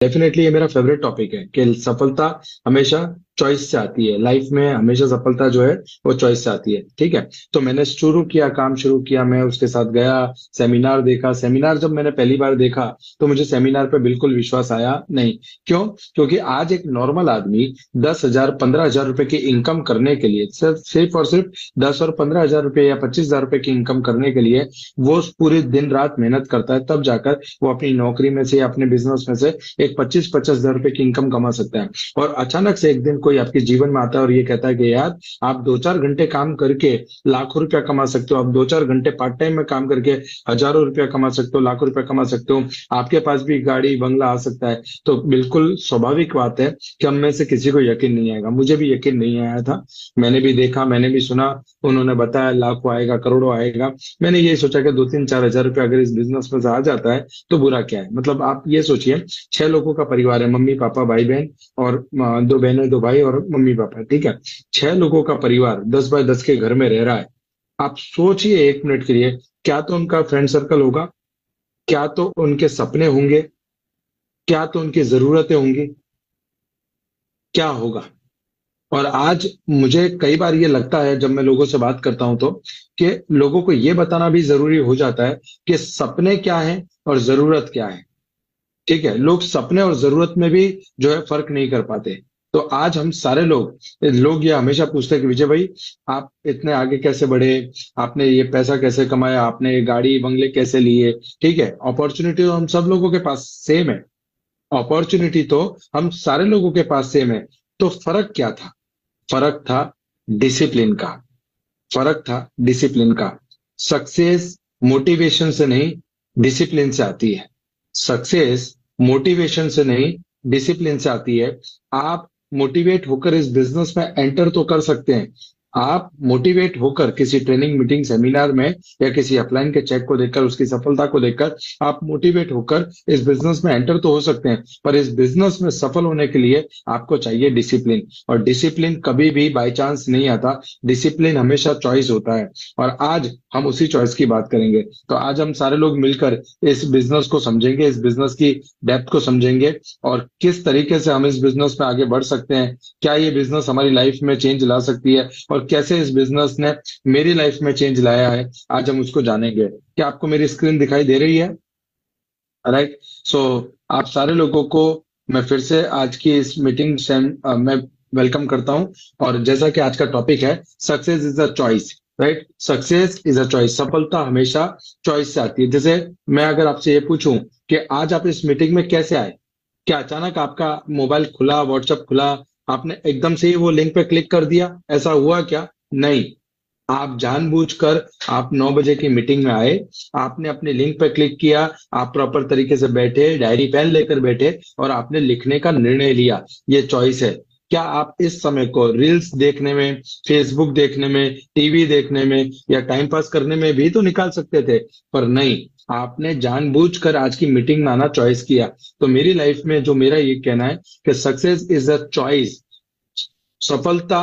Definitely ये मेरा favourite topic है कि सफलता हमेशा चॉइस से आती है। लाइफ में हमेशा सफलता जो है वो चॉइस से आती है। ठीक है। तो मैंने शुरू किया, काम शुरू किया, मैं उसके साथ गया, सेमिनार देखा। सेमिनार जब मैंने पहली बार देखा तो मुझे सेमिनार पे बिल्कुल विश्वास आया नहीं। क्यों? क्योंकि आज एक नॉर्मल आदमी 10,000 15,000 रुपए की इनकम करने के लिए, सिर्फ सिर्फ और सिर्फ 10 और 15,000 रुपए या 25,000 रुपए की इनकम करने के लिए वो पूरी दिन रात मेहनत करता है, तब जाकर वो अपनी नौकरी में से या अपने बिजनेस में से एक 25,000 रुपए की इनकम कमा सकता है। और अचानक से एक दिन कोई आपके जीवन में आता है और ये कहता है कि यार, आप 2-4 घंटे काम करके लाखों रुपया कमा सकते हो, आप 2-4 घंटे पार्ट टाइम में काम करके हजारों रुपया कमा सकते हो, लाखों रुपया कमा सकते हो, आपके पास भी गाड़ी बंगला आ सकता है। तो बिल्कुल स्वाभाविक बात है कि हम में से किसी को यकीन नहीं आएगा। मुझे भी यकीन नहीं आया था। मैंने भी देखा, मैंने भी सुना, उन्होंने बताया लाखों आएगा, करोड़ों आएगा। मैंने ये सोचा कि 2-3-4 हजार रुपया अगर इस बिजनेस में से आ जाता है तो बुरा क्या है। मतलब आप ये सोचिए, 6 लोगों का परिवार है, मम्मी पापा भाई बहन और 2 बहनें 2 भाई और मम्मी पापा। ठीक है। 6 लोगों का परिवार 10 बाय 10 के घर में रह रहा है। आप सोचिए 1 मिनट के लिए, क्या तो उनका फ्रेंड सर्कल होगा, क्या तो उनके सपने होंगे, क्या तो उनकी जरूरतें होंगी, क्या होगा। और आज मुझे कई बार ये लगता है जब मैं लोगों से बात करता हूं तो, कि लोगों को ये बताना भी जरूरी हो जाता है कि सपने क्या है और जरूरत क्या है। ठीक है। लोग सपने और जरूरत में भी जो है फर्क नहीं कर पाते। तो आज हम सारे लोग लोग ये हमेशा पूछते हैं कि विजय भाई, आप इतने आगे कैसे बढ़े, आपने ये पैसा कैसे कमाया, आपने ये गाड़ी बंगले कैसे लिए। ठीक है। अपॉर्चुनिटी तो हम सब लोगों के पास सेम है। अपॉर्चुनिटी तो हम सारे लोगों के पास सेम है। तो फर्क क्या था? फर्क था डिसिप्लिन का। फर्क था डिसिप्लिन का। सक्सेस मोटिवेशन से नहीं, डिसिप्लिन से आती है। सक्सेस मोटिवेशन से नहीं, डिसिप्लिन से आती है। आप मोटिवेट होकर इस बिजनेस में एंटर तो कर सकते हैं। आप मोटिवेट होकर किसी ट्रेनिंग मीटिंग सेमिनार में या किसी अपलाइन के चेक को देखकर, उसकी सफलता को देखकर आप मोटिवेट होकर इस बिजनेस में एंटर तो हो सकते हैं। पर इस बिजनेस में सफल होने के लिए आपको चाहिए डिसिप्लिन। और डिसिप्लिन कभी भी बाय चांस नहीं आता। डिसिप्लिन हमेशा चॉइस होता है। और आज हम उसी चॉइस की बात करेंगे। तो आज हम सारे लोग मिलकर इस बिजनेस को समझेंगे, इस बिजनेस की डेप्थ को समझेंगे और किस तरीके से हम इस बिजनेस में आगे बढ़ सकते हैं। क्या ये बिजनेस हमारी लाइफ में चेंज ला सकती है और कैसे इस बिजनेस ने मेरी लाइफ में चेंज लाया है, आज हम उसको जानेंगे। क्या आपको मेरी स्क्रीन दिखाई दे रही है? राइट। सो आप सारे लोगों को मैं फिर से आज की इस मीटिंग से मैं वेलकम करता हूं। और जैसा कि आज का टॉपिक है, success is a choice. Right. Success is a choice. सफलता हमेशा चॉइस से आती है। जैसे मैं अगर आपसे ये पूछूं कि आज आप इस मीटिंग में कैसे आए, क्या अचानक आपका मोबाइल खुला, व्हाट्सएप खुला, आपने एकदम से ही वो लिंक पे क्लिक कर दिया, ऐसा हुआ क्या? नहीं। आप जानबूझकर आप 9 बजे की मीटिंग में आए, आपने अपने लिंक पे क्लिक किया, आप प्रॉपर तरीके से बैठे, डायरी पेन लेकर बैठे और आपने लिखने का निर्णय लिया। ये चॉइस है। क्या आप इस समय को रील्स देखने में, फेसबुक देखने में, टीवी देखने में या टाइम पास करने में भी तो निकाल सकते थे, पर नहीं। आपने जानबूझकर आज की मीटिंग में आना चॉइस किया। तो मेरी लाइफ में जो मेरा ये कहना है कि सक्सेस इज अ चॉइस। सफलता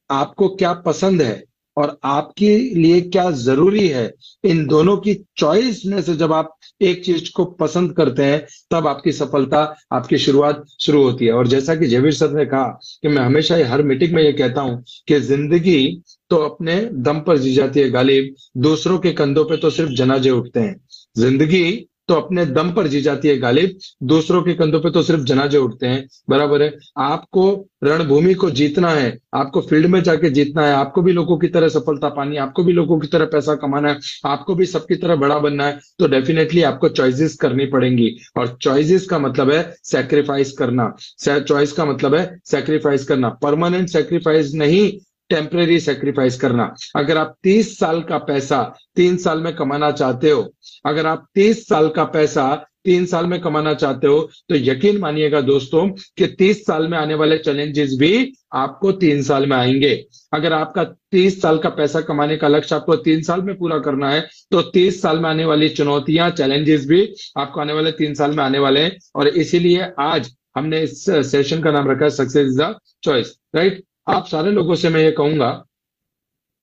आपको क्या पसंद है और आपके लिए क्या जरूरी है, इन दोनों की चॉइस में से जब आप एक चीज को पसंद करते हैं, तब आपकी सफलता, आपकी शुरुआत शुरू होती है। और जैसा कि जयवीर सर ने कहा कि मैं हमेशा हर मीटिंग में ये कहता हूं कि जिंदगी तो अपने दम पर जी जाती है गालिब, दूसरों के कंधों पे तो सिर्फ जनाजे उठते हैं। जिंदगी तो अपने दम पर जी जाती है गालिब, दूसरों के कंधों पे तो सिर्फ जनाजे उठते हैं। बराबर है। आपको रणभूमि को जीतना है, आपको फील्ड में जाके जीतना है, आपको भी लोगों की तरह सफलता पानी है, आपको भी लोगों की तरह पैसा कमाना है, आपको भी सबकी तरह बड़ा बनना है, तो डेफिनेटली आपको चॉइसेस करनी पड़ेंगी। और चॉइसेस का मतलब है सेक्रीफाइस करना। चॉइस का मतलब है सेक्रीफाइस करना, परमानेंट सेक्रीफाइस नहीं, टेम्परेरी सेक्रीफाइस करना। अगर आप 30 साल का पैसा 3 साल में कमाना चाहते हो, अगर आप 30 साल का पैसा 3 साल में कमाना चाहते हो, तो यकीन मानिएगा दोस्तों कि 30 साल में आने वाले चैलेंजेस भी आपको 3 साल में आएंगे। अगर आपका 30 साल का पैसा कमाने का लक्ष्य आपको 3 साल में पूरा करना है, तो 30 साल में आने वाली चुनौतियां, चैलेंजेस भी आपको आने वाले 3 साल में आने वाले हैं। और इसीलिए आज हमने इस सेशन का नाम रखा है success is the choice. Right. आप सारे लोगों से मैं ये कहूंगा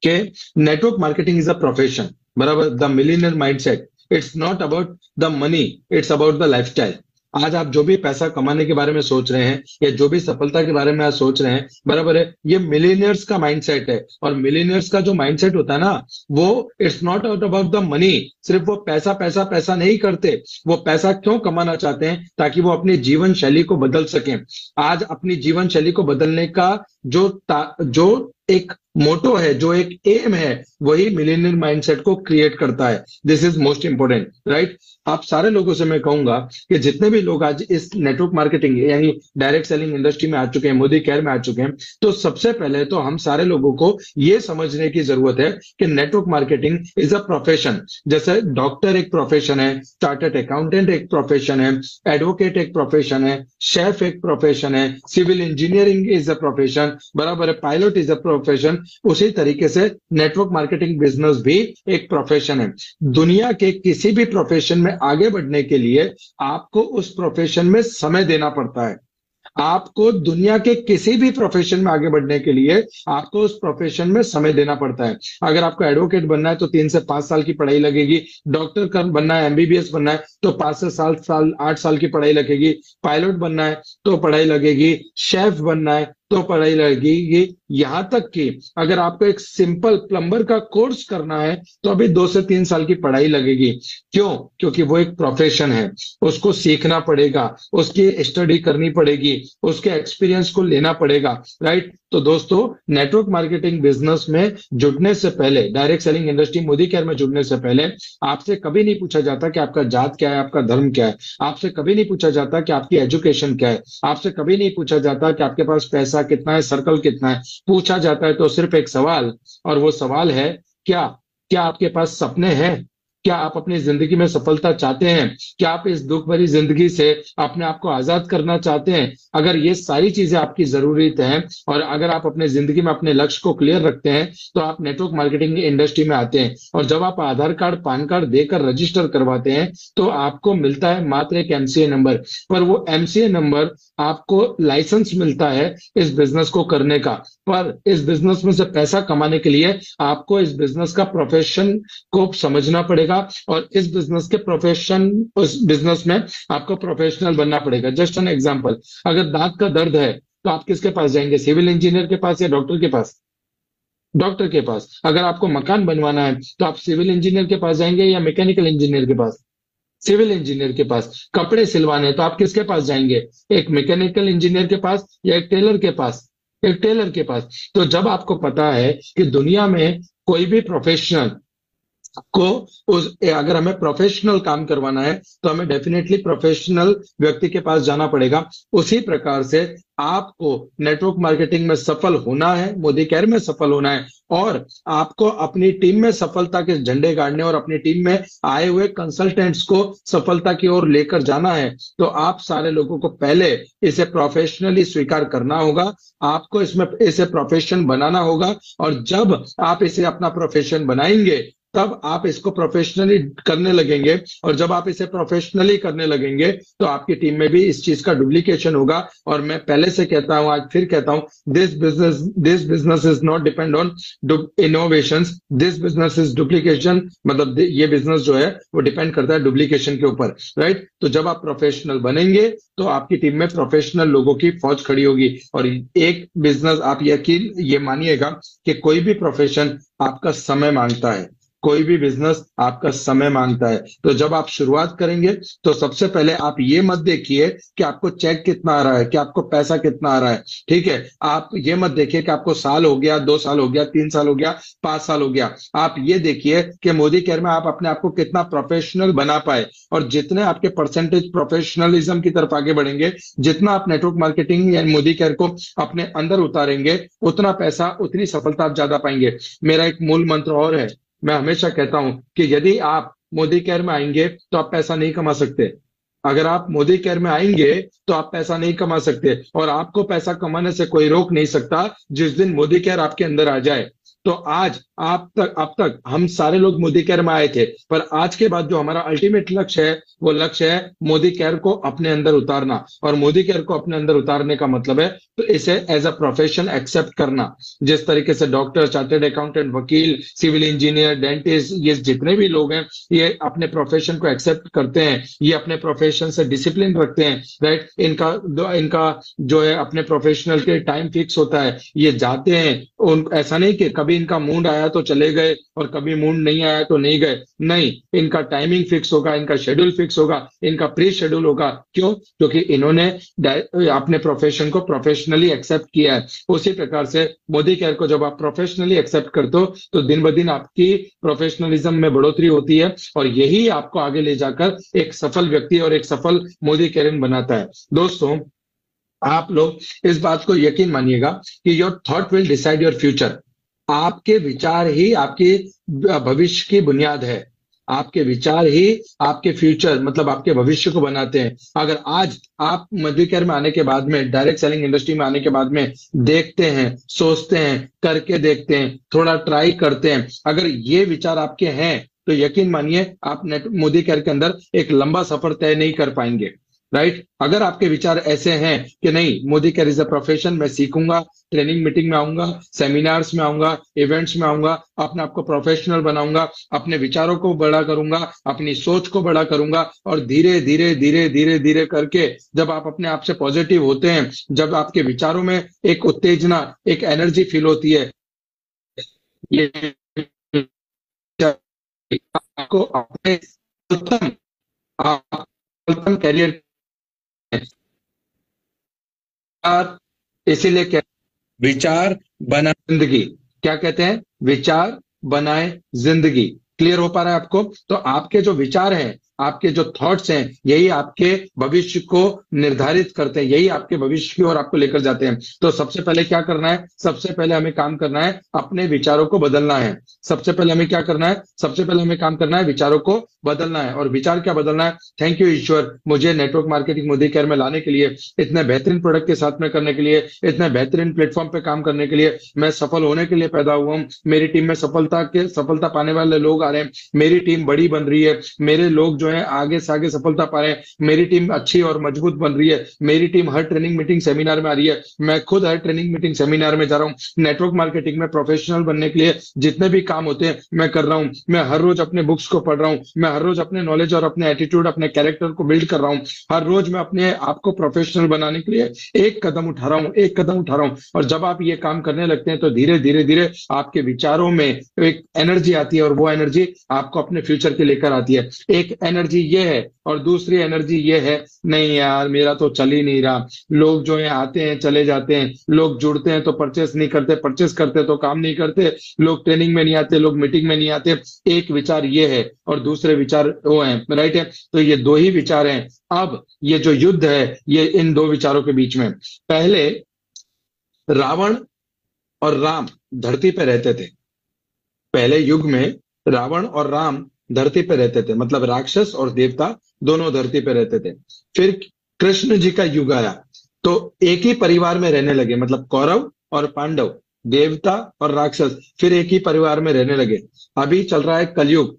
कि network marketing is a profession. बराबर। The millionaire mindset, it's not about the money, it's about the lifestyle. आज आप जो भी पैसा कमाने के बारे में सोच रहे हैं या जो भी सफलता के बारे में आज सोच रहे हैं, बराबर है, ये मिलीनियर्स का माइंडसेट है। और मिलीनियर्स का जो माइंडसेट होता है ना, वो it's not out about the money. सिर्फ वो पैसा पैसा पैसा नहीं करते, वो पैसा क्यों कमाना चाहते हैं, ताकि वो अपनी जीवन शैली को बदल सकें। आज अपनी जीवन शैली को बदलने का जो एक मोटो है, जो एक एम है, वही मिलेनियल माइंडसेट को क्रिएट करता है। This is most important, right. आप सारे लोगों से मैं कहूंगा कि जितने भी लोग आज इस नेटवर्क मार्केटिंग यानी डायरेक्ट सेलिंग इंडस्ट्री में आ चुके हैं, मोदी केयर में आ चुके हैं, तो सबसे पहले तो हम सारे लोगों को यह समझने की जरूरत है कि network marketing is a profession. जैसे डॉक्टर एक प्रोफेशन है, चार्टर्ड अकाउंटेंट एक प्रोफेशन है, एडवोकेट एक प्रोफेशन है, शेफ एक प्रोफेशन है, civil engineering is a profession, बराबर है, पायलट इज अ प्रोफेशन। उसी तरीके से नेटवर्क मार्केटिंग बिजनेस भी एक प्रोफेशन है। दुनिया के किसी भी प्रोफेशन में आगे बढ़ने के लिए आपको उस प्रोफेशन में समय देना पड़ता है। आपको दुनिया के किसी भी प्रोफेशन में आगे बढ़ने के लिए आपको उस प्रोफेशन में समय देना पड़ता है। अगर आपको एडवोकेट बनना है तो 3 से 5 साल की पढ़ाई लगेगी। डॉक्टर का बनना है, एमबीबीएस बनना है तो 5 से 7 साल 8 साल की पढ़ाई लगेगी। पायलट बनना है तो पढ़ाई लगेगी। शेफ बनना है तो पढ़ाई लगेगी। यहां तक कि अगर आपको एक सिंपल प्लम्बर का कोर्स करना है तो अभी 2 से 3 साल की पढ़ाई लगेगी। क्यों? क्योंकि वो एक प्रोफेशन है, उसको सीखना पड़ेगा, उसकी स्टडी करनी पड़ेगी, उसके एक्सपीरियंस को लेना पड़ेगा, राइट। तो दोस्तों, नेटवर्क मार्केटिंग बिजनेस में जुड़ने से पहले, direct selling industry Modi care में जुड़ने से पहले आपसे कभी नहीं पूछा जाता कि आपका जात क्या है, आपका धर्म क्या है। आपसे कभी नहीं पूछा जाता कि आपकी एजुकेशन क्या है। आपसे कभी नहीं पूछा जाता कि आपके पास पैसा कितना है, सर्कल कितना है। पूछा जाता है तो सिर्फ एक सवाल, और वो सवाल है क्या क्या आपके पास सपने हैं? क्या आप अपनी जिंदगी में सफलता चाहते हैं? क्या आप इस दुख भरी जिंदगी से अपने आप को आजाद करना चाहते हैं? अगर ये सारी चीजें आपकी जरूरत हैं और अगर आप अपने जिंदगी में अपने लक्ष्य को क्लियर रखते हैं तो आप नेटवर्क मार्केटिंग इंडस्ट्री में आते हैं। और जब आप आधार कार्ड, पान कार्ड देकर रजिस्टर करवाते हैं तो आपको मिलता है मात्र एक एमसीए नंबर। पर वो एमसीए नंबर आपको लाइसेंस मिलता है इस बिजनेस को करने का। पर इस बिजनेस में से पैसा कमाने के लिए आपको इस बिजनेस का प्रोफेशन को समझना पड़ेगा और इस बिजनेस के प्रोफेशन, उस बिजनेस में आपको प्रोफेशनल बनना पड़ेगा। जस्ट एन एग्जांपल, अगर दांत का दर्द है तो आप किसके पास जाएंगे? सिविल इंजीनियर के पास या डॉक्टर के पास? डॉक्टर के पास। अगर आपको मकान बनवाना है तो आप सिविल इंजीनियर के पास जाएंगे या मैकेनिकल इंजीनियर के पास? सिविल इंजीनियर के पास। कपड़े सिलवाने तो आप किसके पास जाएंगे? एक मैकेनिकल इंजीनियर के पास या एक टेलर के पास? एक टेलर के पास। तो जब आपको पता है कि दुनिया में कोई भी प्रोफेशनल को अगर हमें प्रोफेशनल काम करवाना है तो हमें डेफिनेटली प्रोफेशनल व्यक्ति के पास जाना पड़ेगा। उसी प्रकार से आपको नेटवर्क मार्केटिंग में सफल होना है, मोदी केयर में सफल होना है, और आपको अपनी टीम में सफलता के झंडे गाड़ने और अपनी टीम में आए हुए कंसल्टेंट्स को सफलता की ओर लेकर जाना है, तो आप सारे लोगों को पहले इसे प्रोफेशनली स्वीकार करना होगा। आपको इसमें इसे प्रोफेशन बनाना होगा, और जब आप इसे अपना प्रोफेशन बनाएंगे तब आप इसको प्रोफेशनली करने लगेंगे। और जब आप इसे प्रोफेशनली करने लगेंगे तो आपकी टीम में भी इस चीज का डुप्लीकेशन होगा। और मैं पहले से कहता हूं, आज फिर कहता हूं, this business is not depend on innovations, this business is duplication. मतलब ये बिजनेस जो है वो डिपेंड करता है डुप्लीकेशन के ऊपर, राइट। तो जब आप प्रोफेशनल बनेंगे तो आपकी टीम में प्रोफेशनल लोगों की फौज खड़ी होगी। और एक बिजनेस, आप यकीन ये मानिएगा कि कोई भी प्रोफेशन आपका समय मांगता है, कोई भी बिजनेस आपका समय मांगता है। तो जब आप शुरुआत करेंगे तो सबसे पहले आप ये मत देखिए कि आपको चेक कितना आ रहा है, कि आपको पैसा कितना आ रहा है, ठीक है। आप ये मत देखिए कि आपको साल हो गया, 2 साल हो गया, 3 साल हो गया, 5 साल हो गया। आप ये देखिए कि मोदी केयर में आप अपने आप को कितना प्रोफेशनल बना पाए। और जितने आपके परसेंटेज प्रोफेशनलिज्म की तरफ आगे बढ़ेंगे, जितना आप नेटवर्क मार्केटिंग या मोदी केयर को अपने अंदर उतारेंगे, उतना पैसा, उतनी सफलता आप ज्यादा पाएंगे। मेरा एक मूल मंत्र और है, मैं हमेशा कहता हूं कि यदि आप मोदी केयर में आएंगे तो आप पैसा नहीं कमा सकते। अगर आप मोदी केयर में आएंगे तो आप पैसा नहीं कमा सकते, और आपको पैसा कमाने से कोई रोक नहीं सकता जिस दिन मोदी केयर आपके अंदर आ जाए। तो आज आप तक अब तक हम सारे लोग मोदी केयर में आए थे, पर आज के बाद जो हमारा अल्टीमेट लक्ष्य है वो लक्ष्य है मोदी केयर को अपने अंदर उतारना। और मोदी केयर को अपने अंदर उतारने का मतलब है तो इसे एज अ प्रोफेशन एक्सेप्ट करना। जिस तरीके से डॉक्टर, चार्टर्ड अकाउंटेंट, वकील, सिविल इंजीनियर, डेंटिस्ट, ये जितने भी लोग हैं ये अपने प्रोफेशन को एक्सेप्ट करते हैं, ये अपने प्रोफेशन से डिसिप्लिन रखते हैं, राइट। इनका जो है अपने प्रोफेशनल के टाइम फिक्स होता है, ये जाते हैं। ऐसा नहीं कि कभी इनका मूड आया तो चले गए और कभी मूड नहीं आया तो नहीं गए, नहीं, इनका टाइमिंग फिक्स होगा, इनका शेड्यूल फिक्स होगा, इनका प्री शेड्यूल होगा। क्यों? क्योंकि इन्होंने अपने प्रोफेशन को प्रोफेशनली एक्सेप्ट किया है। उसी प्रकार से मोदी केयर को जब आप प्रोफेशनली एक्सेप्ट करते हो तो दिन ब दिन आपकी प्रोफेशनलिज्म में बढ़ोतरी होती है, और यही आपको आगे ले जाकर एक सफल व्यक्ति और एक सफल मोदी केयर बनाता है। दोस्तों, आप लोग इस बात को यकीन मानिएगा कि your thought will decide your future. आपके विचार ही आपके भविष्य की बुनियाद है। आपके विचार ही आपके फ्यूचर मतलब आपके भविष्य को बनाते हैं। अगर आज आप मोदी केयर में आने के बाद में, डायरेक्ट सेलिंग इंडस्ट्री में आने के बाद में देखते हैं, सोचते हैं, करके देखते हैं, थोड़ा ट्राई करते हैं, अगर ये विचार आपके हैं तो यकीन मानिए आप मोदी केयर के अंदर एक लंबा सफर तय नहीं कर पाएंगे, राइट। अगर आपके विचार ऐसे हैं कि नहीं, Modi care is a profession, मैं सीखूंगा, ट्रेनिंग मीटिंग में आऊंगा, सेमिनार्स में आऊंगा, इवेंट्स में आऊंगा, अपने आप को प्रोफेशनल बनाऊंगा, अपने विचारों को बड़ा करूंगा, अपनी सोच को बड़ा करूंगा, और धीरे धीरे धीरे धीरे धीरे करके जब आप अपने आप से पॉजिटिव होते हैं, जब आपके विचारों में एक उत्तेजना, एक एनर्जी फील होती है, ये आपको अपने उत्तम करियर, इसीलिए क्या विचार बनाए जिंदगी, क्या कहते हैं, विचार बनाए जिंदगी। क्लियर हो पा रहा है आपको? तो आपके जो विचार हैं, आपके जो थॉट्स हैं, यही आपके भविष्य को निर्धारित करते हैं, यही आपके भविष्य की ओर आपको लेकर जाते हैं। तो सबसे पहले क्या करना है? सबसे पहले हमें काम करना है, अपने विचारों को बदलना है। सबसे पहले हमें क्या करना है? सबसे पहले हमें काम करना है, विचारों को बदलना है। और विचार क्या बदलना है? थैंक यू ईश्वर, मुझे नेटवर्क मार्केटिंग मोदी केयर में लाने के लिए, इतने बेहतरीन प्रोडक्ट के साथ में करने के लिए, इतने बेहतरीन प्लेटफॉर्म पे काम करने के लिए, मैं सफल होने के लिए पैदा हुआ हूँ। मेरी टीम में सफलता पाने वाले लोग आ रहे हैं, मेरी टीम बड़ी बन रही है, मेरे लोग जो है आगे से आगे सफलता पा रहे हैं, मेरी टीम अच्छी और मजबूत बन रही है, मेरी team her training meeting seminar में आ रही है, मैं खुद हर ट्रेनिंग मीटिंग सेमिनार में जा रहा हूँ। नेटवर्क मार्केटिंग में प्रोफेशनल बनने के लिए जितने भी काम होते हैं मैं कर रहा हूँ। मैं हर रोज अपने बुक्स को पढ़ रहा हूँ, मैं हर रोज अपने नॉलेज और अपने एटीट्यूड, अपने कैरेक्टर को बिल्ड कर रहा हूँ। हर रोज मैं अपने आप को प्रोफेशनल बनाने के लिए एक कदम उठा रहा हूँ, एक कदम उठा रहा हूँ। और जब आप ये काम करने लगते हैं तो धीरे धीरे धीरे आपके विचारों में एक एनर्जी आती है, और वो एनर्जी आपको अपने फ्यूचर के लेकर आती है। एक एनर्जी ये है, और दूसरी एनर्जी ये है, नहीं यार मेरा तो चल ही नहीं रहा, लोग जो है आते हैं चले जाते हैं, लोग जुड़ते हैं तो परचेस नहीं करते, परचेस करते तो काम नहीं करते, लोग ट्रेनिंग में नहीं आते, लोग मीटिंग में नहीं आते। एक विचार ये है और दूसरे विचार वो है, राइट है। तो ये दो ही विचार हैं। अब ये जो युद्ध है ये इन दो विचारों के बीच में। पहले रावण और राम धरती पे रहते थे। पहले युग में रावण और राम धरती पे रहते थे, मतलब राक्षस और देवता दोनों धरती पे रहते थे। फिर कृष्ण जी का युग आया तो एक ही परिवार में रहने लगे, मतलब कौरव और पांडव, देवता और राक्षस फिर एक ही परिवार में रहने लगे। अभी चल रहा है कलयुग,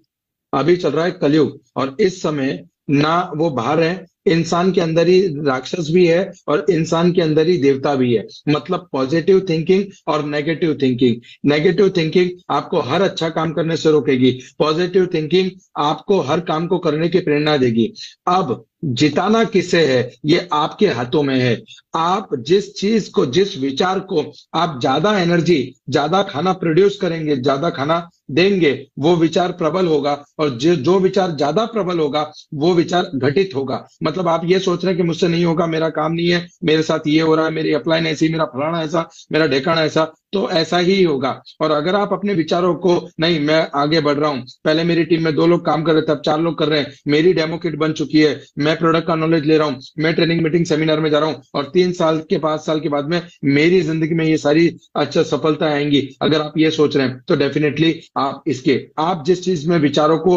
अभी चल रहा है कलयुग, और इस समय ना वो बाहर है, इंसान के अंदर ही राक्षस भी है और इंसान के अंदर ही देवता भी है। मतलब पॉजिटिव थिंकिंग और नेगेटिव थिंकिंग। नेगेटिव थिंकिंग आपको हर अच्छा काम करने से रोकेगी, पॉजिटिव थिंकिंग आपको हर काम को करने की प्रेरणा देगी। अब जिताना किसे है ये आपके हाथों में है। आप जिस चीज को, जिस विचार को आप ज्यादा एनर्जी, ज्यादा खाना प्रोड्यूस करेंगे, ज्यादा खाना देंगे, वो विचार प्रबल होगा, और जो विचार ज्यादा प्रबल होगा वो विचार घटित होगा। मतलब आप ये सोच रहे हैं कि मुझसे नहीं होगा, मेरा काम नहीं है, मेरे साथ ये हो रहा है, मेरी अपलाइन ऐसी, मेरा फलाना ऐसा, मेरा ढेकाना ऐसा, तो ऐसा ही होगा। और अगर आप अपने विचारों को, नहीं मैं आगे बढ़ रहा हूं, पहले मेरी टीम में 2 लोग काम कर रहे थे, अब 4 लोग कर रहे हैं, मेरी डेमो किट बन चुकी है, मैं प्रोडक्ट का नॉलेज ले रहा हूं, मैं ट्रेनिंग मीटिंग सेमिनार में जा रहा हूं, और 3 साल के 5 साल के बाद में मेरी जिंदगी में ये सारी अच्छा सफलता आएंगी। अगर आप ये सोच रहे हैं तो डेफिनेटली आप जिस चीज में विचारों को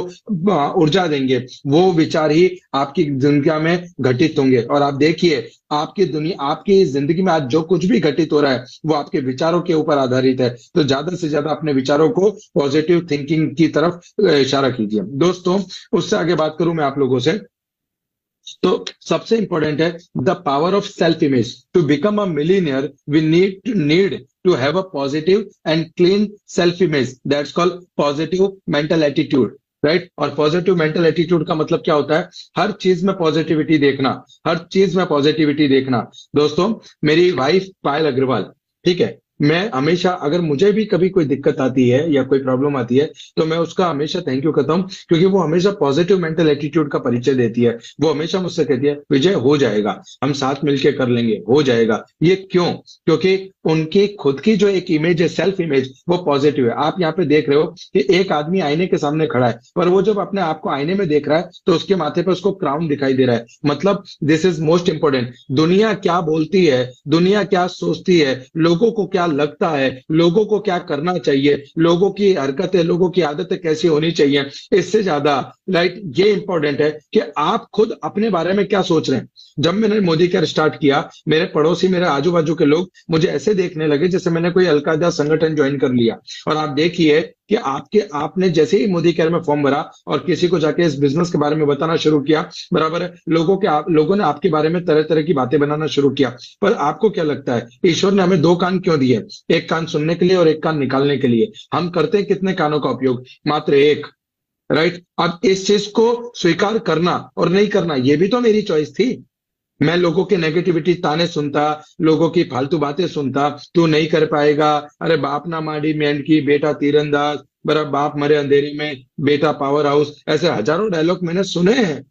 ऊर्जा देंगे वो विचार ही आपकी जिंदगी में घटित होंगे। और आप देखिए आपकी जिंदगी में आज जो कुछ भी घटित हो रहा है वो आपके विचारों के ऊपर आधारित है। तो ज्यादा से ज्यादा अपने विचारों को पॉजिटिव थिंकिंग की तरफ इशारा कीजिए। दोस्तों, उससे आगे बात करूं मैं आप लोगों से, तो सबसे इंपॉर्टेंट है the power of self image. To become a millionaire we need to have a positive and clean self image, that's called positive mental attitude, right. और पॉजिटिव मेंटल एटीट्यूड का मतलब क्या होता है? हर चीज में पॉजिटिविटी देखना, हर चीज में पॉजिटिविटी देखना। दोस्तों, मेरी वाइफ पायल अग्रवाल, ठीक है, मैं हमेशा, अगर मुझे भी कभी कोई दिक्कत आती है या कोई प्रॉब्लम आती है, तो मैं उसका हमेशा थैंक यू कहता हूं, क्योंकि वो हमेशा पॉजिटिव मेंटल एटीट्यूड का परिचय देती है। वो हमेशा मुझसे कहती है, विजय हो जाएगा, हम साथ मिलके कर लेंगे, हो जाएगा। ये क्यों? क्योंकि उनकी खुद की जो एक इमेज है, सेल्फ इमेज, वो पॉजिटिव है। आप यहाँ पे देख रहे हो कि एक आदमी आईने के सामने खड़ा है, पर वो जब अपने आप को आईने में देख रहा है तो उसके माथे पे उसको क्राउन दिखाई दे रहा है। मतलब दिस इज मोस्ट इंपॉर्टेंट। दुनिया क्या बोलती है, दुनिया क्या सोचती है, लोगों को क्या लगता है, लोगों को क्या करना चाहिए, लोगों की हरकतें, लोगों की आदतें कैसी होनी चाहिए, इससे ज्यादा राइट ये इंपॉर्टेंट है कि आप खुद अपने बारे में क्या सोच रहे हैं। जब मैंने मोदी केयर स्टार्ट किया, मेरे पड़ोसी, मेरे आजू बाजू के लोग मुझे ऐसे देखने लगे जैसे मैंने कोई अलकायदा संगठन ज्वाइन कर लिया। और आप देखिए कि आपने जैसे ही मोदी केयर में फॉर्म भरा और किसी को जाके इस बिजनेस के बारे में बताना शुरू किया, बराबर है, लोगों ने आपके बारे में तरह तरह की बातें बनाना शुरू किया। पर आपको क्या लगता है, ईश्वर ने हमें दो कान क्यों दिए? एक कान सुनने के लिए और एक कान निकालने के लिए। हम करते हैं कितने कानों का उपयोग? मात्र एक, राइट। अब इस चीज को स्वीकार करना और नहीं करना, ये भी तो मेरी चॉइस थी। मैं लोगों के नेगेटिविटी ताने सुनता, लोगों की फालतू बातें सुनता, तू नहीं कर पाएगा, अरे बाप ना माड़ी मेंढकी, बेटा तीरंदाज, बड़ा बाप मरे अंधेरी में, बेटा पावर हाउस, ऐसे हजारों डायलॉग मैंने सुने हैं,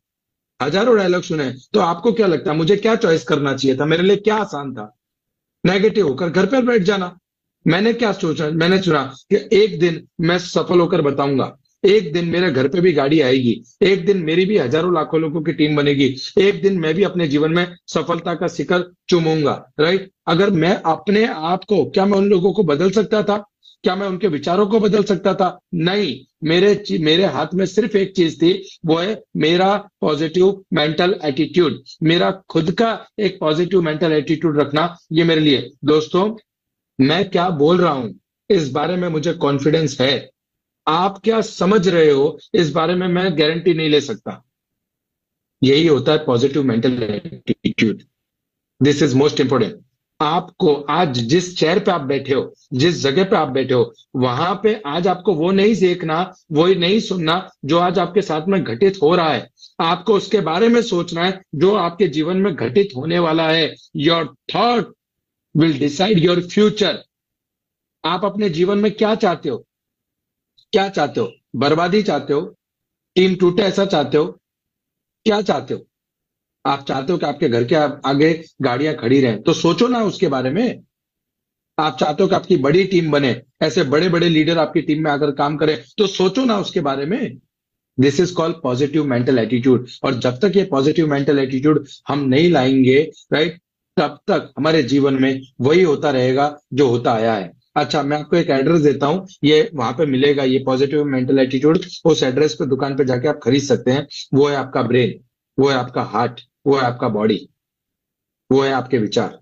हजारों डायलॉग सुने हैं। तो आपको क्या लगता है मुझे क्या चॉइस करना चाहिए था? मेरे लिए क्या आसान था? नेगेटिव होकर घर पर बैठ जाना। मैंने क्या सोचा? मैंने चुना कि एक दिन मैं सफल होकर बताऊंगा, एक दिन मेरे घर पे भी गाड़ी आएगी, एक दिन मेरी भी हजारों लाखों लोगों की टीम बनेगी, एक दिन मैं भी अपने जीवन में सफलता का शिखर चूमूंगा, राइट। अगर मैं अपने आप को, क्या मैं उन लोगों को बदल सकता था? क्या मैं उनके विचारों को बदल सकता था? नहीं। मेरे हाथ में सिर्फ एक चीज थी, वो है मेरा पॉजिटिव मेंटल एटीट्यूड, मेरा खुद का एक पॉजिटिव मेंटल एटीट्यूड रखना, ये मेरे लिए। दोस्तों, मैं क्या बोल रहा हूं इस बारे में मुझे कॉन्फिडेंस है, आप क्या समझ रहे हो इस बारे में मैं गारंटी नहीं ले सकता। यही होता है positive mental attitude. This is most important. आपको आज जिस चेयर पे आप बैठे हो, जिस जगह पे आप बैठे हो, वहां पे आज आपको वो नहीं देखना, वो नहीं सुनना जो आज आपके साथ में घटित हो रहा है। आपको उसके बारे में सोचना है जो आपके जीवन में घटित होने वाला है। Your thought will decide your future. आप अपने जीवन में क्या चाहते हो? क्या चाहते हो? बर्बादी चाहते हो? टीम टूटे ऐसा चाहते हो? क्या चाहते हो? आप चाहते हो कि आपके घर के आगे गाड़ियां खड़ी रहें, तो सोचो ना उसके बारे में। आप चाहते हो कि आपकी बड़ी टीम बने, ऐसे बड़े बड़े लीडर आपकी टीम में आकर काम करें, तो सोचो ना उसके बारे में। This is called positive mental attitude. और जब तक ये पॉजिटिव मेंटल एटीट्यूड हम नहीं लाएंगे, राइट, तब तक हमारे जीवन में वही होता रहेगा जो होता आया है। अच्छा, मैं आपको एक एड्रेस देता हूं, ये वहां पे मिलेगा, ये पॉजिटिव मेंटल एटीट्यूड। उस एड्रेस पे दुकान पे जाके आप खरीद सकते हैं। वो है आपका ब्रेन, वो है आपका हार्ट, वो है आपका बॉडी, वो है आपके विचार।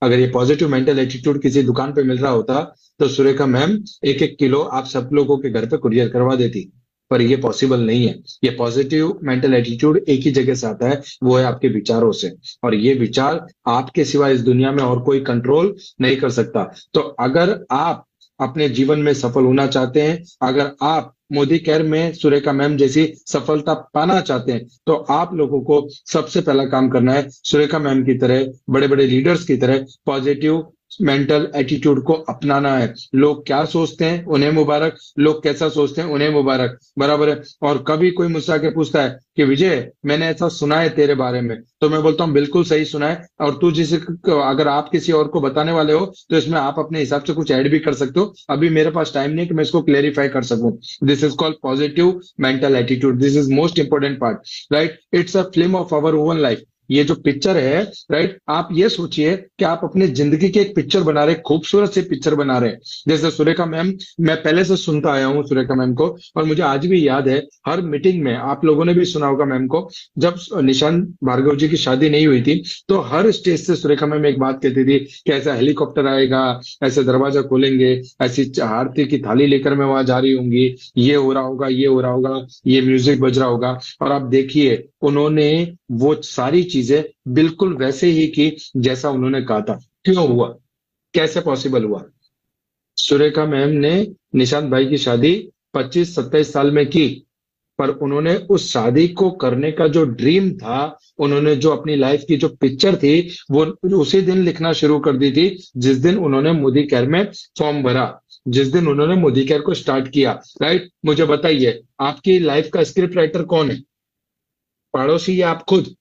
अगर ये पॉजिटिव मेंटल एटीट्यूड किसी दुकान पे मिल रहा होता तो सुरेखा मैम एक एक किलो आप सब लोगों के घर पे कुरियर करवा देती। पर ये पॉसिबल नहीं है। ये पॉजिटिव मेंटल एटीट्यूड एक ही जगह से आता है, वो है आपके विचारों से। और ये विचार आपके सिवा इस दुनिया में और कोई कंट्रोल नहीं कर सकता। तो अगर आप अपने जीवन में सफल होना चाहते हैं, अगर आप मोदी केयर में सुरेखा मैम जैसी सफलता पाना चाहते हैं, तो आप लोगों को सबसे पहला काम करना है सुरेखा मैम की तरह, बड़े बड़े लीडर्स की तरह पॉजिटिव मेंटल एटीट्यूड को अपनाना है। लोग क्या सोचते हैं उन्हें मुबारक, लोग कैसा सोचते हैं उन्हें मुबारक, बराबर है। और कभी कोई मुझसे आके पूछता है कि विजय मैंने ऐसा सुना है तेरे बारे में, तो मैं बोलता हूँ बिल्कुल सही सुना है। और तू जिसे, अगर आप किसी और को बताने वाले हो तो इसमें आप अपने हिसाब से कुछ ऐड भी कर सकते हो। अभी मेरे पास टाइम नहीं कि मैं इसको क्लेरिफाई कर सकूं। This is called positive mental attitude. This is most important part, right. It's a film of our own life. ये जो पिक्चर है, राइट, आप ये सोचिए कि आप अपनी जिंदगी की एक पिक्चर बना रहे, खूबसूरत सी पिक्चर बना रहे हैं। जैसे सुरेखा मैम, मैं पहले से सुनता आया हूँ सुरेखा मैम को, और मुझे आज भी याद है, हर मीटिंग में आप लोगों ने भी सुना होगा मैम को, जब निशांत भार्गव जी की शादी नहीं हुई थी, तो हर स्टेज से सुरेखा मैम एक बात कहती थी कि ऐसा हेलीकॉप्टर आएगा, ऐसे दरवाजा खोलेंगे, ऐसी आरती की थाली लेकर मैं वहां जा रही होंगी, ये हो रहा होगा, ये हो रहा होगा, ये म्यूजिक बज रहा होगा। और आप देखिए, उन्होंने वो सारी चीजें बिल्कुल वैसे ही की जैसा उन्होंने कहा था। क्यों हुआ? कैसे पॉसिबल हुआ? सुरेखा मैम ने निशांत भाई की शादी 25-27 साल में की, पर उन्होंने उस शादी को करने का जो ड्रीम था, उन्होंने जो अपनी लाइफ की जो पिक्चर थी, वो उसी दिन लिखना शुरू कर दी थी जिस दिन उन्होंने मोदी केयर में फॉर्म भरा, जिस दिन उन्होंने मोदी केयर को स्टार्ट किया। राइट, मुझे बताइए, आपकी लाइफ का स्क्रिप्ट राइटर कौन है? पड़ोसी या आप खुद?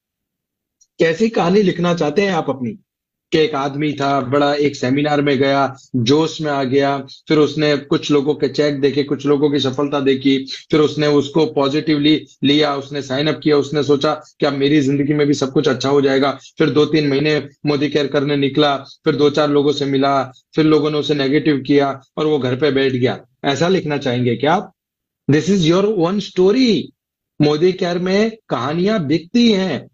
कैसी कहानी लिखना चाहते हैं आप अपनी? कि एक आदमी था, बड़ा एक सेमिनार में गया, जोश में आ गया, फिर उसने कुछ लोगों के चेक देखे, कुछ लोगों की सफलता देखी, फिर उसने उसको पॉजिटिवली लिया, उसने साइन अप किया, उसने सोचा कि अब मेरी जिंदगी में भी सब कुछ अच्छा हो जाएगा। फिर 2-3 महीने मोदी केयर करने निकला, फिर 2-4 लोगों से मिला, फिर लोगों ने उसे नेगेटिव किया और वो घर पे बैठ गया। ऐसा लिखना चाहेंगे क्या आप? This is your one story. Modi care में कहानियां बिकती हैं,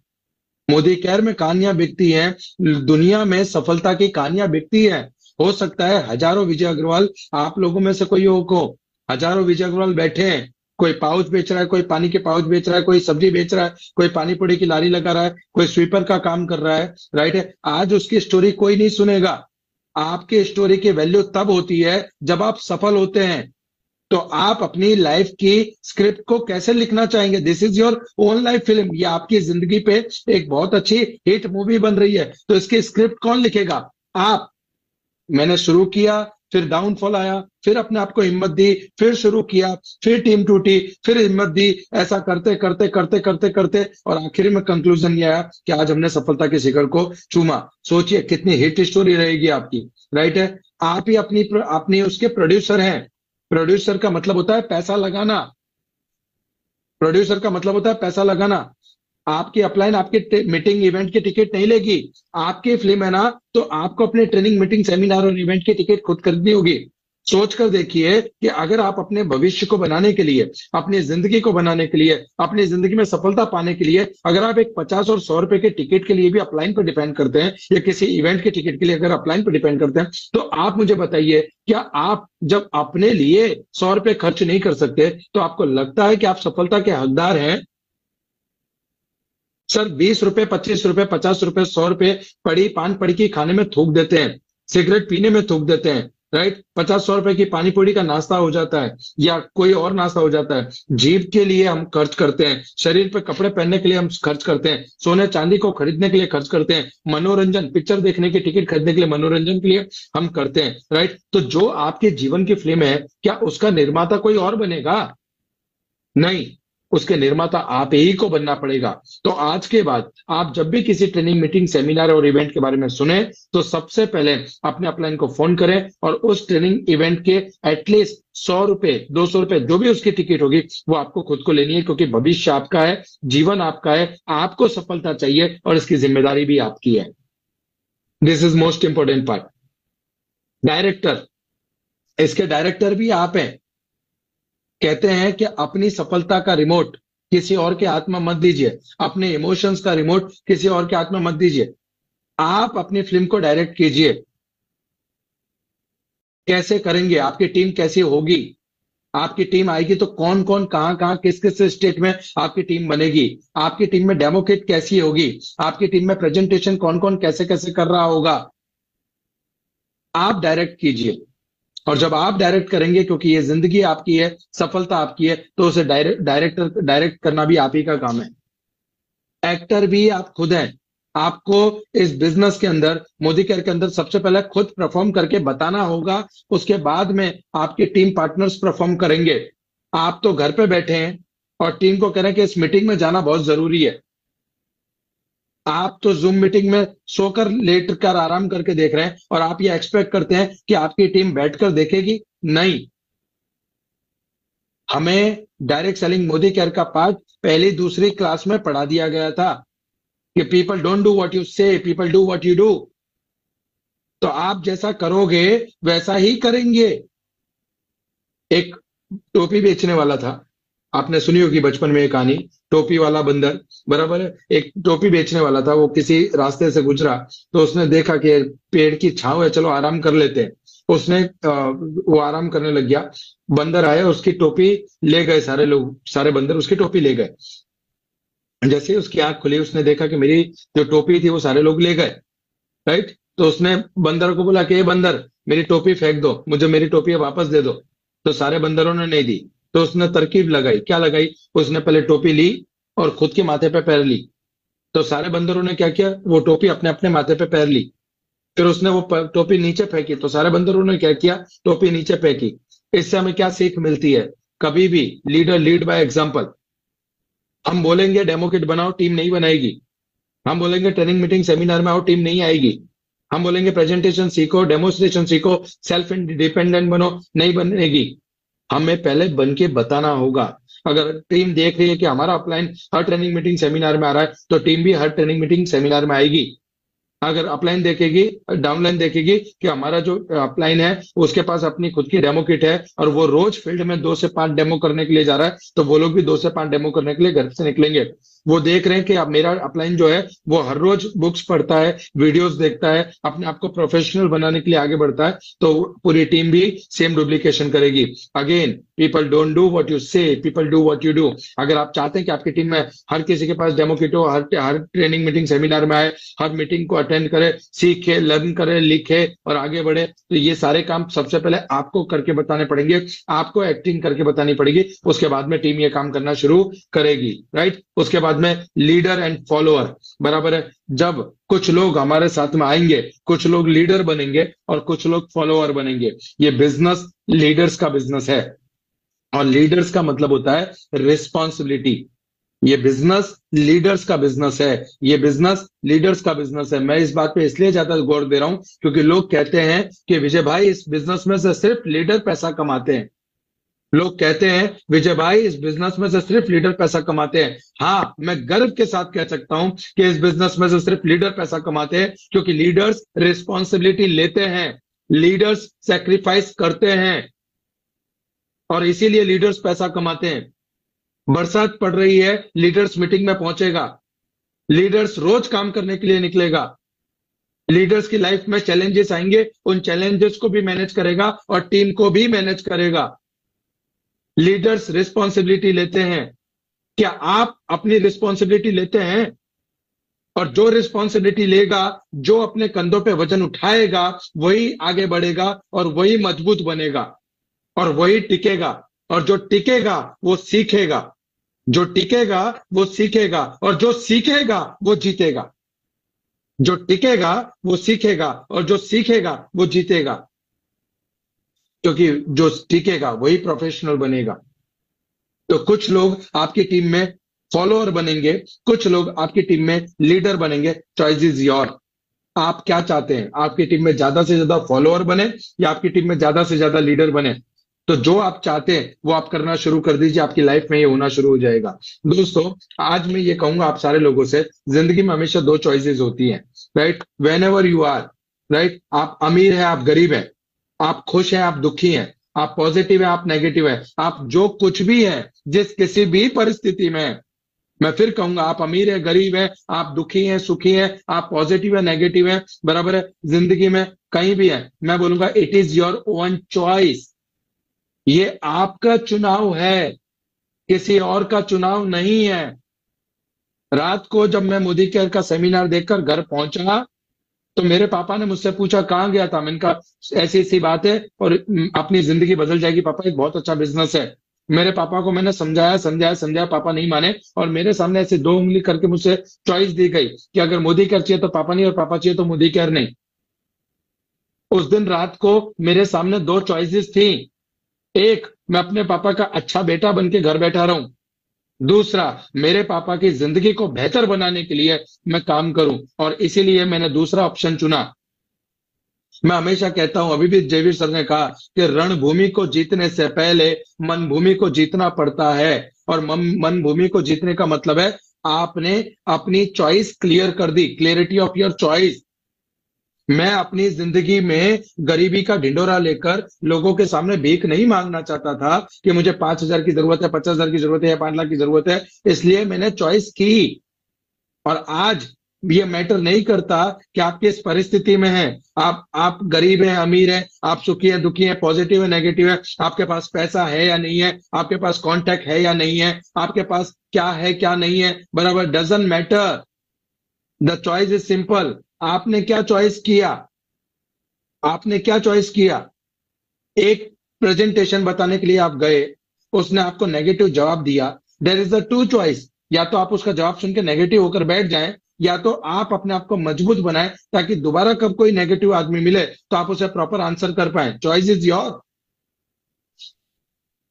मोदी केयर में कहानियां बिकती हैं, दुनिया में सफलता की कहानियां बिकती हैं। हो सकता है हजारों विजय अग्रवाल आप लोगों में से कोई हो को, हजारों विजय अग्रवाल बैठे हैं, कोई पाउच बेच रहा है, कोई पानी के पाउच बेच रहा है, कोई सब्जी बेच रहा है, कोई पानी पूरी की लारी लगा रहा है, कोई स्वीपर का काम कर रहा है। राइट है, आज उसकी स्टोरी कोई नहीं सुनेगा। आपके स्टोरी की वैल्यू तब होती है जब आप सफल होते हैं। तो आप अपनी लाइफ की स्क्रिप्ट को कैसे लिखना चाहेंगे? This is your own life film, ये आपकी जिंदगी पे एक बहुत अच्छी हिट मूवी बन रही है, तो इसकी स्क्रिप्ट कौन लिखेगा? आप। मैंने शुरू किया, फिर डाउनफॉल आया, फिर अपने आप को हिम्मत दी, फिर शुरू किया, फिर टीम टूटी, फिर हिम्मत दी, ऐसा करते करते करते करते करते और आखिर में कंक्लूजन ये आया कि आज हमने सफलता के शिखर को चूमा। सोचिए कितनी हिट स्टोरी रहेगी आपकी। राइट है, आप ही अपनी अपनी उसके प्रोड्यूसर हैं। प्रोड्यूसर का मतलब होता है पैसा लगाना। प्रोड्यूसर का मतलब होता है पैसा लगाना। आपकी अपलाइन आपके मीटिंग इवेंट की टिकट नहीं लेगी। आपकी फिल्म है ना, तो आपको अपने ट्रेनिंग मीटिंग सेमिनार और इवेंट की टिकट खुद खरीदनी होगी। सोच कर देखिए कि अगर आप अपने भविष्य को बनाने के लिए, अपनी जिंदगी को बनाने के लिए, अपनी जिंदगी में सफलता पाने के लिए, अगर आप एक 50 और 100 रुपए के टिकट के लिए भी अपलाइन पर डिपेंड करते हैं, या किसी इवेंट के टिकट के लिए अगर अपलाइन पर डिपेंड करते हैं, तो आप मुझे बताइए, क्या आप जब अपने लिए 100 रुपए खर्च नहीं कर सकते, तो आपको लगता है कि आप सफलता के हकदार हैं? सर, 20 रुपए, 25 रुपए, 50 रुपए, 100 रुपए पड़ी पान पड़ी की खाने में थूक देते हैं, सिगरेट पीने में थूक देते हैं। राइट, 50-100 रुपए की पानी पूरी का नाश्ता हो जाता है, या कोई और नाश्ता हो जाता है। जीभ के लिए हम खर्च करते हैं, शरीर पे कपड़े पहनने के लिए हम खर्च करते हैं, सोने चांदी को खरीदने के लिए खर्च करते हैं, मनोरंजन, पिक्चर देखने की टिकट खरीदने के लिए, मनोरंजन के लिए हम करते हैं। राइट, तो जो आपके जीवन की फिल्म है, क्या उसका निर्माता कोई और बनेगा? नहीं, उसके निर्माता आप ही को बनना पड़ेगा। तो आज के बाद आप जब भी किसी ट्रेनिंग मीटिंग सेमिनार और इवेंट के बारे में सुने, तो सबसे पहले अपने अपलाइन को फोन करें और उस ट्रेनिंग इवेंट के एटलीस्ट 100 रुपए, 200 रुपए, जो भी उसकी टिकट होगी, वो आपको खुद को लेनी है, क्योंकि भविष्य आपका है, जीवन आपका है, आपको सफलता चाहिए और इसकी जिम्मेदारी भी आपकी है। This is most important part. Director, इसके डायरेक्टर भी आप हैं। कहते हैं कि अपनी सफलता का रिमोट किसी और के हाथ में मत दीजिए, अपने इमोशंस का रिमोट किसी और के हाथ में मत दीजिए। आप अपनी फिल्म को डायरेक्ट कीजिए। कैसे करेंगे? आपकी टीम कैसी होगी? आपकी टीम आएगी तो कौन कौन, कहां कहां, किस किस स्टेट में आपकी टीम बनेगी? आपकी टीम में डेमो किट कैसी होगी? आपकी टीम में प्रेजेंटेशन कौन कौन कैसे कैसे कर रहा होगा? आप डायरेक्ट कीजिए। और जब आप डायरेक्ट करेंगे, क्योंकि ये जिंदगी आपकी है, सफलता आपकी है, तो उसे डायरेक्ट करना भी आप ही का काम है। एक्टर भी आप खुद हैं। आपको इस बिजनेस के अंदर, मोदी केयर के अंदर, सबसे पहले खुद परफॉर्म करके बताना होगा, उसके बाद में आपके टीम पार्टनर्स परफॉर्म करेंगे। आप तो घर पे बैठे हैं और टीम को कह रहे हैं कि इस मीटिंग में जाना बहुत जरूरी है। आप तो जूम मीटिंग में सोकर, लेट कर, आराम करके देख रहे हैं, और आप ये एक्सपेक्ट करते हैं कि आपकी टीम बैठकर देखेगी? नहीं। हमें डायरेक्ट सेलिंग मोदी केयर का पार्ट पहली दूसरी क्लास में पढ़ा दिया गया था कि people don't do what you say, people do what you do. तो आप जैसा करोगे वैसा ही करेंगे। एक टोपी बेचने वाला था, आपने सुनी होगी बचपन में एक कहानी, टोपी वाला बंदर, बराबर है। एक टोपी बेचने वाला था, वो किसी रास्ते से गुजरा, तो उसने देखा कि पेड़ की छांव है, चलो आराम कर लेते हैं। उसने वो आराम करने लग गया। बंदर आए, उसकी टोपी ले गए, सारे लोग, सारे बंदर उसकी टोपी ले गए। जैसे ही उसकी आंख खुली, उसने देखा कि मेरी जो टोपी थी वो सारे लोग ले गए, राइट। तो उसने बंदर को बोला कि ये बंदर, मेरी टोपी फेंक दो, मुझे मेरी टोपी वापस दे दो। तो सारे बंदरों ने नहीं दी। तो उसने तरकीब लगाई, क्या लगाई, उसने पहले टोपी ली और खुद के माथे पे पैर ली। तो सारे बंदरों ने क्या किया, वो टोपी अपने अपने माथे पे पैर ली। फिर उसने वो टोपी नीचे फेंकी, तो सारे बंदरों ने क्या किया, टोपी नीचे फेंकी। इससे हमें क्या सीख मिलती है, कभी भी लीडर लीड बाय एग्जाम्पल। हम बोलेंगे डेमो किट बनाओ, टीम नहीं बनाएगी। हम बोलेंगे ट्रेनिंग मीटिंग सेमिनार में आओ, टीम नहीं आएगी। हम बोलेंगे प्रेजेंटेशन सीखो, डेमोन्स्ट्रेशन सीखो, सेल्फ डिपेंडेंट बनो, नहीं बनेगी। हमें पहले बन के बताना होगा। अगर टीम देख रही है कि हमारा upline her training meeting seminar में आ रहा है, तो टीम भी हर ट्रेनिंग मीटिंग सेमिनार में आएगी। अगर अपलाइन देखेगी, डाउनलाइन देखेगी कि हमारा जो अपलाइन है उसके पास अपनी खुद की डेमो किट है और वो रोज फील्ड में 2 से 5 डेमो करने के लिए जा रहा है, तो वो लोग भी 2 से 5 डेमो करने के लिए घर से निकलेंगे। वो देख रहे हैं कि अब मेरा अपलाइन जो है वो हर रोज बुक्स पढ़ता है, वीडियोस देखता है, अपने आप को प्रोफेशनल बनाने के लिए आगे बढ़ता है, तो पूरी टीम भी सेम डुप्लीकेशन करेगी। Again, people don't do what you say, people do what you do. अगर आप चाहते हैं कि आपकी टीम में हर किसी के पास डेमो किट हो, हर ट्रेनिंग मीटिंग सेमिनार में आए, हर मीटिंग को अटेंड करे, सीखे, लर्न करे, लिखे और आगे बढ़े, तो ये सारे काम सबसे पहले आपको करके बताने पड़ेंगे, आपको एक्टिंग करके बतानी पड़ेगी। उसके बाद में टीम ये काम करना शुरू करेगी, राइट। उसके बाद में लीडर एंड फॉलोअर, बराबर है। जब कुछ लोग हमारे साथ में आएंगे, कुछ लोग लीडर बनेंगे और कुछ लोग फॉलोअर बनेंगे। ये बिजनेस लीडर्स का बिजनेस है, और लीडर्स का मतलब होता है रिस्पॉन्सिबिलिटी। ये बिजनेस लीडर्स का बिजनेस है, ये बिजनेस लीडर्स का बिजनेस है। मैं इस बात पे इसलिए ज्यादा गौर दे रहा हूं क्योंकि लोग कहते हैं कि विजय भाई इस बिजनेस में से सिर्फ लीडर पैसा कमाते हैं। लोग कहते हैं विजय भाई इस बिजनेस में से सिर्फ लीडर पैसा कमाते हैं। हाँ, मैं गर्व के साथ कह सकता हूं कि इस बिजनेस में से सिर्फ लीडर पैसा कमाते हैं, क्योंकि लीडर्स रिस्पॉन्सिबिलिटी लेते हैं, लीडर्स सेक्रीफाइस करते हैं, और इसीलिए लीडर्स पैसा कमाते हैं। बरसात पड़ रही है, लीडर्स मीटिंग में पहुंचेगा, लीडर्स रोज काम करने के लिए निकलेगा, लीडर्स की लाइफ में चैलेंजेस आएंगे, उन चैलेंजेस को भी मैनेज करेगा और टीम को भी मैनेज करेगा। लीडर्स रिस्पॉन्सिबिलिटी लेते हैं। क्या आप अपनी रिस्पॉन्सिबिलिटी लेते हैं? और जो रिस्पॉन्सिबिलिटी लेगा, जो अपने कंधों पे वजन उठाएगा, वही आगे बढ़ेगा और वही मजबूत बनेगा और वही टिकेगा। और जो टिकेगा वो सीखेगा, जो टिकेगा वो सीखेगा, और जो सीखेगा वो जीतेगा। जो टिकेगा वो सीखेगा और जो सीखेगा वो जीतेगा, क्योंकि जो टिकेगा वही प्रोफेशनल बनेगा। तो कुछ लोग आपकी टीम में फॉलोअर बनेंगे, कुछ लोग आपकी टीम में लीडर बनेंगे। Choice is your. आप क्या चाहते हैं, आपकी टीम में ज्यादा से ज्यादा फॉलोअर बने या आपकी टीम में ज्यादा से ज्यादा लीडर बने? तो जो आप चाहते हैं वो आप करना शुरू कर दीजिए, आपकी लाइफ में ये होना शुरू हो जाएगा। दोस्तों, आज मैं ये कहूंगा आप सारे लोगों से, जिंदगी में हमेशा 2 चॉइसेस होती हैं, right. Whenever you are, right, आप अमीर है, आप गरीब है, आप खुश हैं, आप दुखी हैं, आप पॉजिटिव है, आप नेगेटिव है, आप जो कुछ भी है, जिस किसी भी परिस्थिति में है, मैं फिर कहूंगा, आप अमीर है, गरीब है, आप दुखी हैं, सुखी हैं, आप पॉजिटिव है, नेगेटिव है, बराबर है, जिंदगी में कहीं भी है, मैं बोलूंगा it is your own choice. ये आपका चुनाव है, किसी और का चुनाव नहीं है। रात को जब मैं मोदी केयर का सेमिनार देखकर घर पहुंचा, तो मेरे पापा ने मुझसे पूछा कहाँ गया था। मैंने कहा ऐसी ऐसी बात है और अपनी जिंदगी बदल जाएगी पापा, एक बहुत अच्छा बिजनेस है। मेरे पापा को मैंने समझाया समझाया समझाया, पापा नहीं माने, और मेरे सामने ऐसे 2 उंगली करके मुझसे चॉइस दी गई कि अगर मोदी केयर चाहिए तो पापा नहीं, और पापा चाहिए तो मोदी केयर नहीं। उस दिन रात को मेरे सामने 2 चॉइसेस थी। एक, मैं अपने पापा का अच्छा बेटा बन के घर बैठा रहूं, दूसरा, मेरे पापा की जिंदगी को बेहतर बनाने के लिए मैं काम करूं, और इसीलिए मैंने दूसरा ऑप्शन चुना। मैं हमेशा कहता हूं, अभी भी जयवीर सर ने कहा कि रणभूमि को जीतने से पहले मन भूमि को जीतना पड़ता है, और मन भूमि को जीतने का मतलब है आपने अपनी चॉइस क्लियर कर दी, क्लियरिटी ऑफ योर चॉइस। मैं अपनी जिंदगी में गरीबी का ढिंडोरा लेकर लोगों के सामने भीख नहीं मांगना चाहता था कि मुझे 5,000 की जरूरत है, 50,000 की जरूरत है या 5 लाख की जरूरत है, इसलिए मैंने चॉइस की। और आज ये मैटर नहीं करता कि आप किस परिस्थिति में हैं, आप गरीब हैं, अमीर हैं, आप सुखी हैं, दुखी हैं, पॉजिटिव है, नेगेटिव है, आपके पास पैसा है या नहीं है, आपके पास कॉन्टैक्ट है या नहीं है, आपके पास क्या है क्या नहीं है, बराबर, doesn't matter. The choice is simple. आपने क्या चॉइस किया? आपने क्या चॉइस किया? एक प्रेजेंटेशन बताने के लिए आप गए, उसने आपको नेगेटिव जवाब दिया, there is a two choice. या तो आप उसका जवाब सुन के नेगेटिव होकर बैठ जाएं, या तो आप अपने आप को मजबूत बनाएं ताकि दोबारा कब कोई नेगेटिव आदमी मिले तो आप उसे प्रॉपर आंसर कर पाए। Choice is your.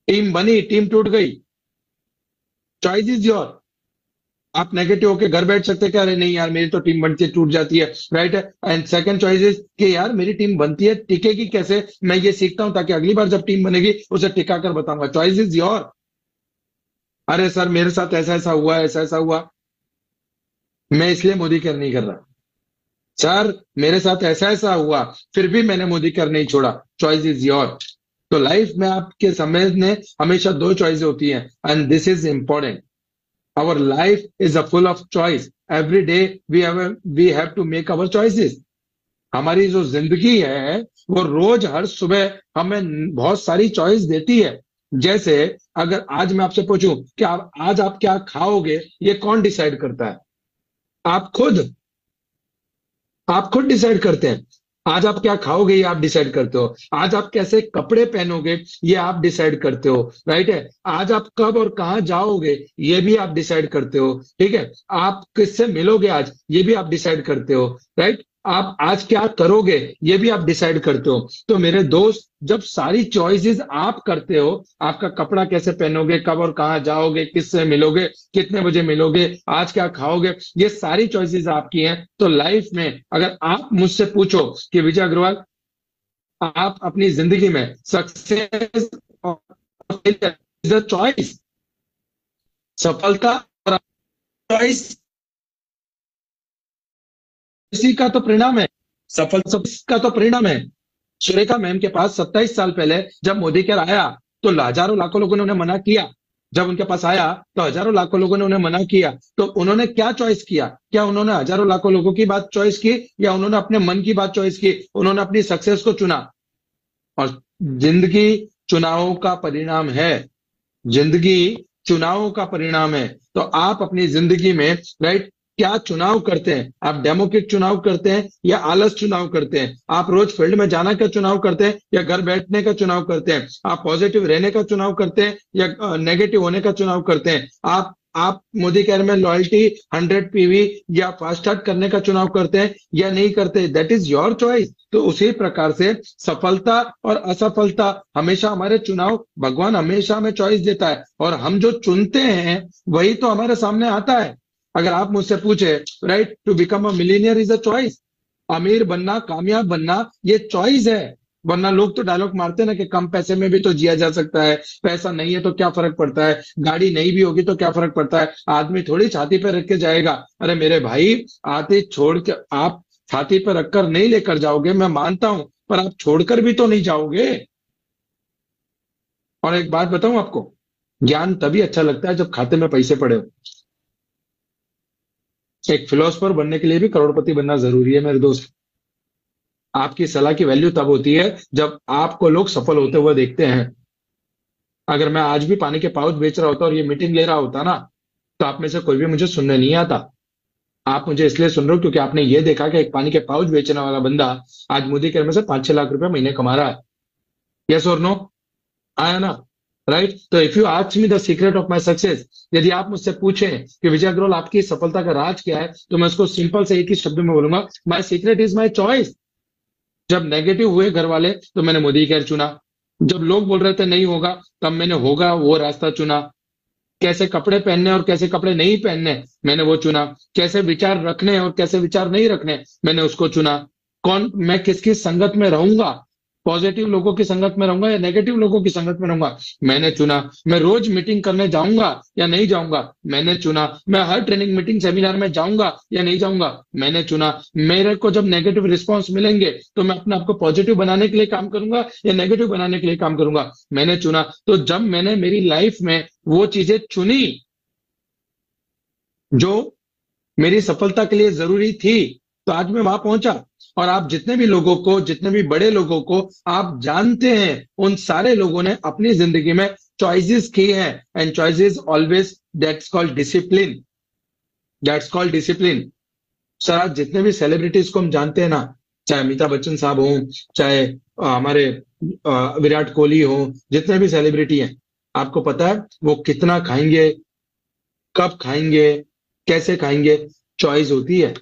टीम बनी, टीम टूट गई, चॉइस इज योर। आप नेगेटिव होके घर बैठ सकते हैं कि अरे नहीं यार मेरी तो टीम बनती है टूट जाती है, राइट है। एंड सेकंड चॉइस इज कि यार मेरी टीम बनती है, टिकेगी कैसे, मैं ये सीखता हूं ताकि अगली बार जब टीम बनेगी उसे टिका कर बताऊंगा। Choice is your. अरे सर मेरे साथ ऐसा ऐसा हुआ, ऐसा ऐसा हुआ, मैं इसलिए मोदी केयर नहीं कर रहा। सर मेरे साथ ऐसा ऐसा हुआ, फिर भी मैंने मोदी केयर नहीं छोड़ा। Choice is your. तो लाइफ में आपके समय में हमेशा दो चॉइस होती हैं, and this is important. Our life is a full of choice. Every day we have to make our choices. हमारी जो जिंदगी है वो रोज हर सुबह हमें बहुत सारी चॉइस देती है। जैसे अगर आज मैं आपसे पूछूं कि आज आप क्या खाओगे, ये कौन डिसाइड करता है? आप खुद। आप खुद डिसाइड करते हैं। आज आप क्या खाओगे ये आप डिसाइड करते हो। आज आप कैसे कपड़े पहनोगे ये आप डिसाइड करते हो, राइट है। आज आप कब और कहां जाओगे ये भी आप डिसाइड करते हो, ठीक है। आप किससे मिलोगे आज ये भी आप डिसाइड करते हो, राइट। आप आज क्या करोगे ये भी आप डिसाइड करते हो। तो मेरे दोस्त, जब सारी चॉइसेस आप करते हो, आपका कपड़ा कैसे पहनोगे, कब और कहां जाओगे, किससे मिलोगे, कितने बजे मिलोगे, आज क्या खाओगे, ये सारी चॉइसेस आपकी हैं। तो लाइफ में अगर आप मुझसे पूछो कि विजय अग्रवाल आप अपनी जिंदगी में सक्सेस इज द चॉइस, सफलता और चॉइस इसी का तो परिणाम है, सफल का तो परिणाम है। सुरेखा मैम के पास 27 साल पहले जब मोदी केयर आया तो हजारों लाखों लोगों ने उन्हें मना किया। जब उनके पास आया तो हजारों लाखों लोगों ने उन्हें मना किया, तो उन्होंने क्या चॉइस किया? क्या उन्होंने हजारों लाखों लोगों की बात चॉइस की या उन्होंने अपने मन की बात चॉइस की? उन्होंने अपनी सक्सेस को चुना। और जिंदगी चुनावों का परिणाम है। जिंदगी चुनावों का परिणाम है। तो आप अपनी जिंदगी में, राइट, क्या चुनाव करते हैं? आप डेमोक्रेट चुनाव करते हैं या आलस चुनाव करते हैं? आप रोज फील्ड में जाना का चुनाव करते हैं या घर बैठने का चुनाव करते हैं? आप पॉजिटिव रहने का चुनाव करते हैं या नेगेटिव होने का चुनाव करते हैं? आप मोदी केयर में लॉयल्टी 100 पीवी या फास्ट स्टार्ट करने का चुनाव करते हैं या नहीं करते? That is your choice. तो उसी प्रकार से सफलता और असफलता हमेशा हमारे चुनाव, भगवान हमेशा हमें चॉइस देता है और हम जो चुनते हैं वही तो हमारे सामने आता है। अगर आप मुझसे पूछे, right, to become a millionaire is a choice, अमीर बनना, कामयाब बनना ये चॉइस है। वरना लोग तो डायलॉग मारते हैं ना कि कम पैसे में भी तो जिया जा सकता है, पैसा नहीं है तो क्या फर्क पड़ता है, गाड़ी नहीं भी होगी तो क्या फर्क पड़ता है, आदमी थोड़ी छाती पे रख के जाएगा। अरे मेरे भाई, आते छोड़ के आप छाती पे रखकर नहीं लेकर जाओगे, मैं मानता हूं, पर आप छोड़कर भी तो नहीं जाओगे। और एक बात बताऊं आपको, ज्ञान तभी अच्छा लगता है जब खाते में पैसे पड़े हो। एक फिलोसफर बनने के लिए भी करोड़पति बनना जरूरी है मेरे दोस्त। आपकी सलाह की वैल्यू तब होती है जब आपको लोग सफल होते हुए देखते हैं। अगर मैं आज भी पानी के पाउच बेच रहा होता और ये मीटिंग ले रहा होता ना, तो आप में से कोई भी मुझे सुनने नहीं आता। आप मुझे इसलिए सुन रहे हो क्योंकि आपने ये देखा कि एक पानी के पाउच बेचने वाला बंदा आज मोदी केयर में से 5-6 लाख रुपए महीने कमा रहा है। यस और नो? आया ना? राइट। तो if you ask me the secret of my success, यदि आप मुझसे पूछें कि विजय अग्रवाल आपकी सफलता का राज क्या है, तो मैं उसको सिंपल से एक ही शब्द में बोलूंगा, my secret is my choice. जब नेगेटिव हुए घर वाले तो मैंने मोदी केयर चुना। जब लोग बोल रहे थे नहीं होगा, तब मैंने होगा वो रास्ता चुना। कैसे कपड़े पहनने और कैसे कपड़े नहीं पहनने, मैंने वो चुना। कैसे विचार रखने और कैसे विचार नहीं रखने, मैंने उसको चुना। कौन मैं किस किस संगत में रहूंगा, पॉजिटिव लोगों की संगत में रहूंगा या नेगेटिव लोगों की संगत में रहूंगा, मैंने चुना। मैं रोज मीटिंग करने जाऊंगा या नहीं जाऊंगा, मैंने चुना। मैं हर ट्रेनिंग मीटिंग सेमिनार में जाऊंगा या नहीं जाऊंगा, मैंने चुना। मेरे को जब नेगेटिव रिस्पॉन्स मिलेंगे तो मैं अपने आप को पॉजिटिव बनाने के लिए काम करूंगा या नेगेटिव बनाने के लिए काम करूंगा, मैंने चुना। तो जब मैंने मेरी लाइफ में वो चीजें चुनी जो मेरी सफलता के लिए जरूरी थी, तो आज मैं वहां पहुंचा। और आप जितने भी लोगों को, जितने भी बड़े लोगों को आप जानते हैं, उन सारे लोगों ने अपनी जिंदगी में चॉइसेस की हैं, and choices always, that's called discipline, that's called discipline. Sir आज जितने भी सेलिब्रिटीज को हम जानते हैं ना, चाहे अमिताभ बच्चन साहब हों, चाहे हमारे विराट कोहली हो, जितने भी सेलिब्रिटी हैं, आपको पता है वो कितना खाएंगे, कब खाएंगे, कैसे खाएंगे, चॉइस होती है।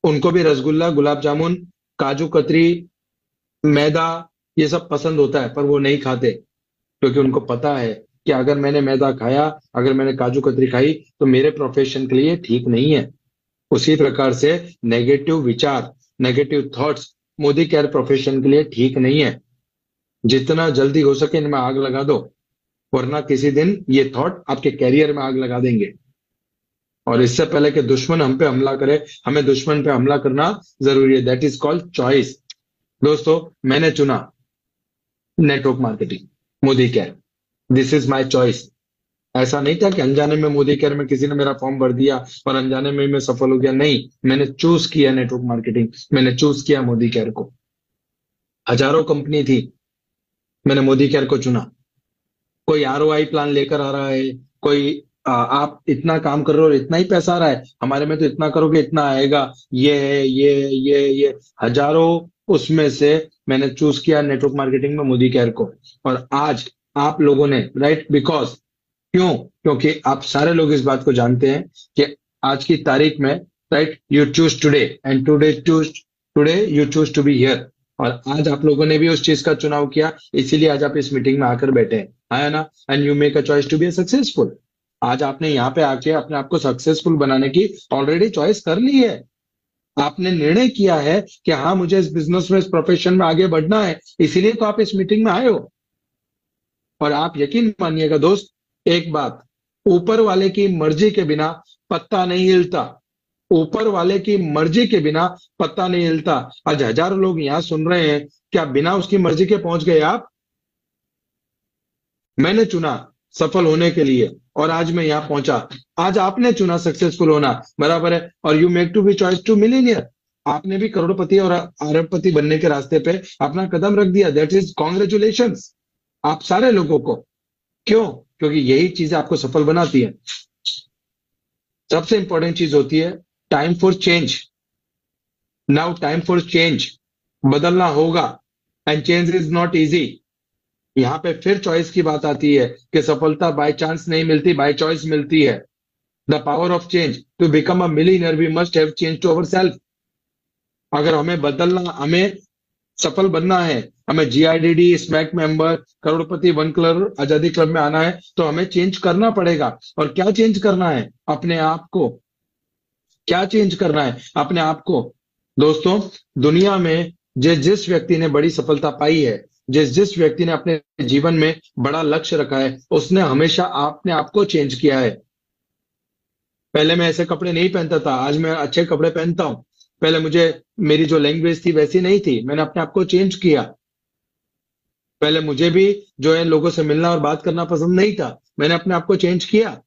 उनको भी रसगुल्ला, गुलाब जामुन, काजू कतरी, मैदा, ये सब पसंद होता है, पर वो नहीं खाते, क्योंकि उनको पता है कि अगर मैंने मैदा खाया, अगर मैंने काजू कतरी खाई, तो मेरे प्रोफेशन के लिए ठीक नहीं है। उसी प्रकार से नेगेटिव विचार, negative thoughts Modi care profession के लिए ठीक नहीं है। जितना जल्दी हो सके इनमें आग लगा दो, वरना किसी दिन ये थॉट आपके कैरियर में आग लगा देंगे। और इससे पहले कि दुश्मन हम पे हमला करे, हमें दुश्मन पे हमला करना जरूरी है। That is called choice. दोस्तों, मैंने चुना network marketing, Modi care, this is my choice. ऐसा नहीं था कि अनजाने में मोदी केयर में किसी ने मेरा फॉर्म भर दिया और अनजाने में मैं सफल हो गया, नहीं, मैंने चूज किया नेटवर्क मार्केटिंग, मैंने चूज किया मोदी केयर को। हजारों कंपनी थी, मैंने मोदी केयर को चुना। कोई आरओआई प्लान लेकर आ रहा है, कोई आप इतना काम कर रहे हो और इतना ही पैसा आ रहा है, हमारे में तो इतना करोगे इतना आएगा, ये है, ये हजारों, उसमें से मैंने चूज किया नेटवर्क मार्केटिंग में मोदी केयर को। और आज आप लोगों ने, राइट, बिकॉज, क्यों? क्योंकि आप सारे लोग इस बात को जानते हैं कि आज की तारीख में, right, you choose today and today you choose to be here. और आज आप लोगों ने भी उस चीज का चुनाव किया, इसीलिए आज आप इस मीटिंग में आकर बैठे हैं, है ना? And you make a choice to be successful. आज आपने यहाँ पे आके अपने आप को सक्सेसफुल बनाने की ऑलरेडी चॉइस कर ली है। आपने निर्णय किया है कि हाँ, मुझे इस बिजनेस में, इस प्रोफेशन में आगे बढ़ना है, इसीलिए तो आप इस मीटिंग में आए हो। और आप यकीन मानिएगा दोस्त, एक बात, ऊपर वाले की मर्जी के बिना पत्ता नहीं हिलता। ऊपर वाले की मर्जी के बिना पत्ता नहीं हिलता। आज हजारों लोग यहां सुन रहे हैं, क्या बिना उसकी मर्जी के पहुंच गए आप? मैंने चुना सफल होने के लिए और आज मैं यहां पहुंचा। आज आपने चुना सक्सेसफुल होना, बराबर है। और you make to be choice to millionaire. आपने भी करोड़पति और अरबपति बनने के रास्ते पे अपना कदम रख दिया। दैट इज कॉन्ग्रेचुलेशन आप सारे लोगों को। क्यों? क्योंकि यही चीजें आपको सफल बनाती है। सबसे इंपॉर्टेंट चीज होती है time for change. Now time for change, बदलना होगा। And change is not easy. यहां पे फिर चॉइस की बात आती है कि सफलता बाय चांस नहीं मिलती, बाय चॉइस मिलती है। The power of change, to become a millionaire we must have change to our self. अगर हमें बदलना, हमें सफल बनना है, हमें जीआईडीडी, स्मैक मेंबर, करोड़पति, वन करोड़ आजादी क्लब में आना है, तो हमें चेंज करना पड़ेगा। और क्या चेंज करना है? अपने आप को। क्या चेंज करना है? अपने आप को। दोस्तों, दुनिया में जिस जिस व्यक्ति ने बड़ी सफलता पाई है, जिस जिस व्यक्ति ने अपने जीवन में बड़ा लक्ष्य रखा है, उसने हमेशा अपने आप को चेंज किया है। पहले मैं ऐसे कपड़े नहीं पहनता था, आज मैं अच्छे कपड़े पहनता हूं। पहले मुझे, मेरी जो लैंग्वेज थी वैसी नहीं थी, मैंने अपने आप को चेंज किया। पहले मुझे भी जो है लोगों से मिलना और बात करना पसंद नहीं था, मैंने अपने आप को चेंज किया।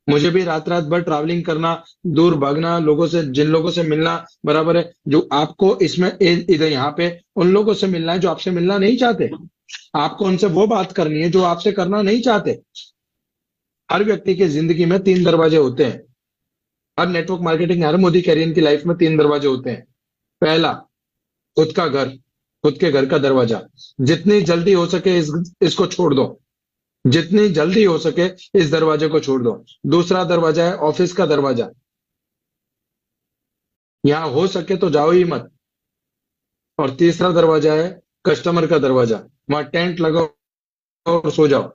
मुझे भी रात रात भर ट्रैवलिंग करना, दूर भागना, लोगों से, जिन लोगों से मिलना, बराबर है। जो आपको इसमें इधर यहाँ पे उन लोगों से मिलना है जो आपसे मिलना नहीं चाहते। आपको उनसे वो बात करनी है जो आपसे करना नहीं चाहते। हर व्यक्ति की जिंदगी में 3 दरवाजे होते हैं। हर नेटवर्क मार्केटिंग, हर मोदी कैरियर की लाइफ में 3 दरवाजे होते हैं। पहला, खुद का घर, खुद के घर का दरवाजा। जितनी जल्दी हो सके इसको छोड़ दो। जितनी जल्दी हो सके इस दरवाजे को छोड़ दो। दूसरा दरवाजा है ऑफिस का दरवाजा। यहां हो सके तो जाओ ही मत। और तीसरा दरवाजा है कस्टमर का दरवाजा। वहां टेंट लगाओ और सो जाओ,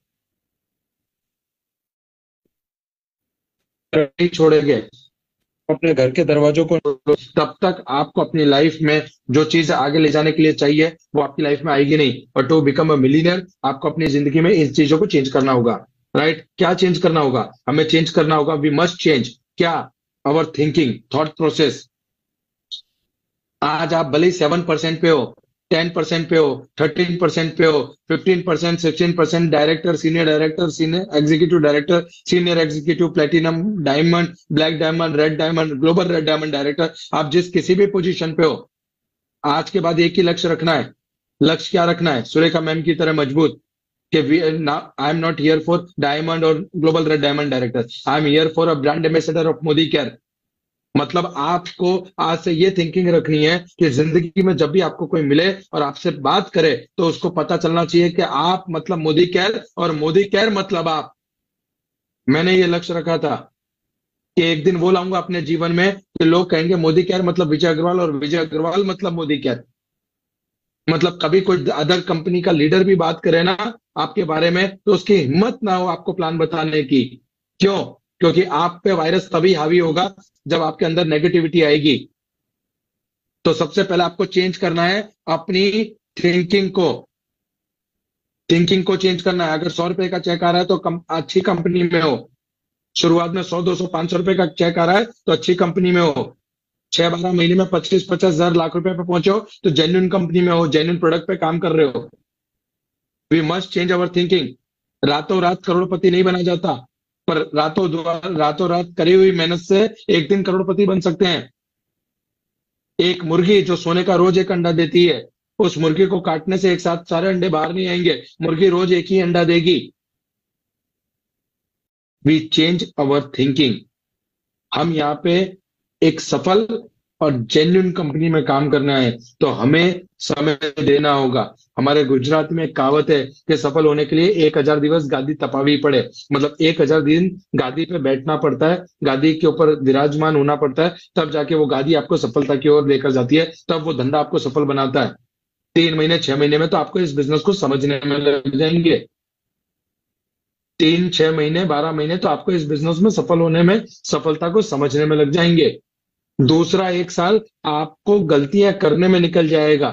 नहीं छोड़ेंगे। अपने घर के दरवाजों को तब तक आपको अपनी लाइफ में जो चीज आगे ले जाने के लिए चाहिए वो आपकी लाइफ में आएगी नहीं। और टू बिकम अ मिलीनियर आपको अपनी जिंदगी में इन चीजों को चेंज करना होगा। राइट, क्या चेंज करना होगा? हमें चेंज करना होगा, वी मस्ट चेंज क्या? अवर थिंकिंग, थॉट प्रोसेस। आज आप भले ही 7% पे हो, 10% पे हो, 13% पे हो, 15%, 16%, director, senior executive director, senior executive, platinum, diamond, black diamond, red diamond, global red diamond director, आप जिस किसी भी पोजीशन पे हो, आज के बाद एक ही लक्ष्य रखना है। लक्ष्य क्या रखना है? सुरेखा मैम की तरह मजबूत, कि I am not here for diamond और global red diamond director, I am here for a brand ambassador of Modicare. मतलब आपको आज से ये थिंकिंग रखनी है कि जिंदगी में जब भी आपको कोई मिले और आपसे बात करे तो उसको पता चलना चाहिए कि आप मतलब मोदी केयर और मोदी केयर मतलब आप। मैंने ये लक्ष्य रखा था कि एक दिन वो लाऊंगा अपने जीवन में कि लोग कहेंगे मोदी केयर मतलब विजय अग्रवाल और विजय अग्रवाल मतलब मोदी केयर। मतलब कभी कोई अदर कंपनी का लीडर भी बात करे ना आपके बारे में तो उसकी हिम्मत ना हो आपको प्लान बताने की। क्यों? क्योंकि आप पे वायरस तभी हावी होगा जब आपके अंदर नेगेटिविटी आएगी। तो सबसे पहले आपको चेंज करना है अपनी थिंकिंग को। थिंकिंग को चेंज करना है। अगर 100 रुपए का चेक आ रहा है तो अच्छी कंपनी में हो। शुरुआत में 100, 200, 500 रुपए का चेक आ रहा है तो अच्छी कंपनी में हो। 6-12 महीने में 25-50 हजार लाख रुपए पे पहुंचे हो तो जेन्युइन कंपनी में हो, जेन्युइन प्रोडक्ट पे काम कर रहे हो। We must change our thinking. रातों रात करोड़पति नहीं बना जाता, पर रातों रात करी हुई मेहनत से एक दिन करोड़पति बन सकते हैं। एक मुर्गी जो सोने का रोज एक अंडा देती है, उस मुर्गी को काटने से एक साथ सारे अंडे बाहर नहीं आएंगे, मुर्गी रोज एक ही अंडा देगी। We change our thinking. हम यहाँ पे एक सफल और जेन्युइन कंपनी में काम करना है तो हमें समय देना होगा। हमारे गुजरात में एक कहावत है कि सफल होने के लिए 1000 दिवस गादी तपावी पड़े। मतलब 1000 दिन गादी पे बैठना पड़ता है, गादी के ऊपर विराजमान होना पड़ता है, तब जाके वो गादी आपको सफलता की ओर लेकर जाती है, तब वो धंधा आपको सफल बनाता है। 3 महीने 6 महीने में तो आपको इस बिजनेस को समझने में लग जाएंगे। 3, 6 महीने, 12 महीने तो आपको इस बिजनेस में सफल होने में, सफलता को समझने में लग जाएंगे। दूसरा 1 साल आपको गलतियां करने में निकल जाएगा।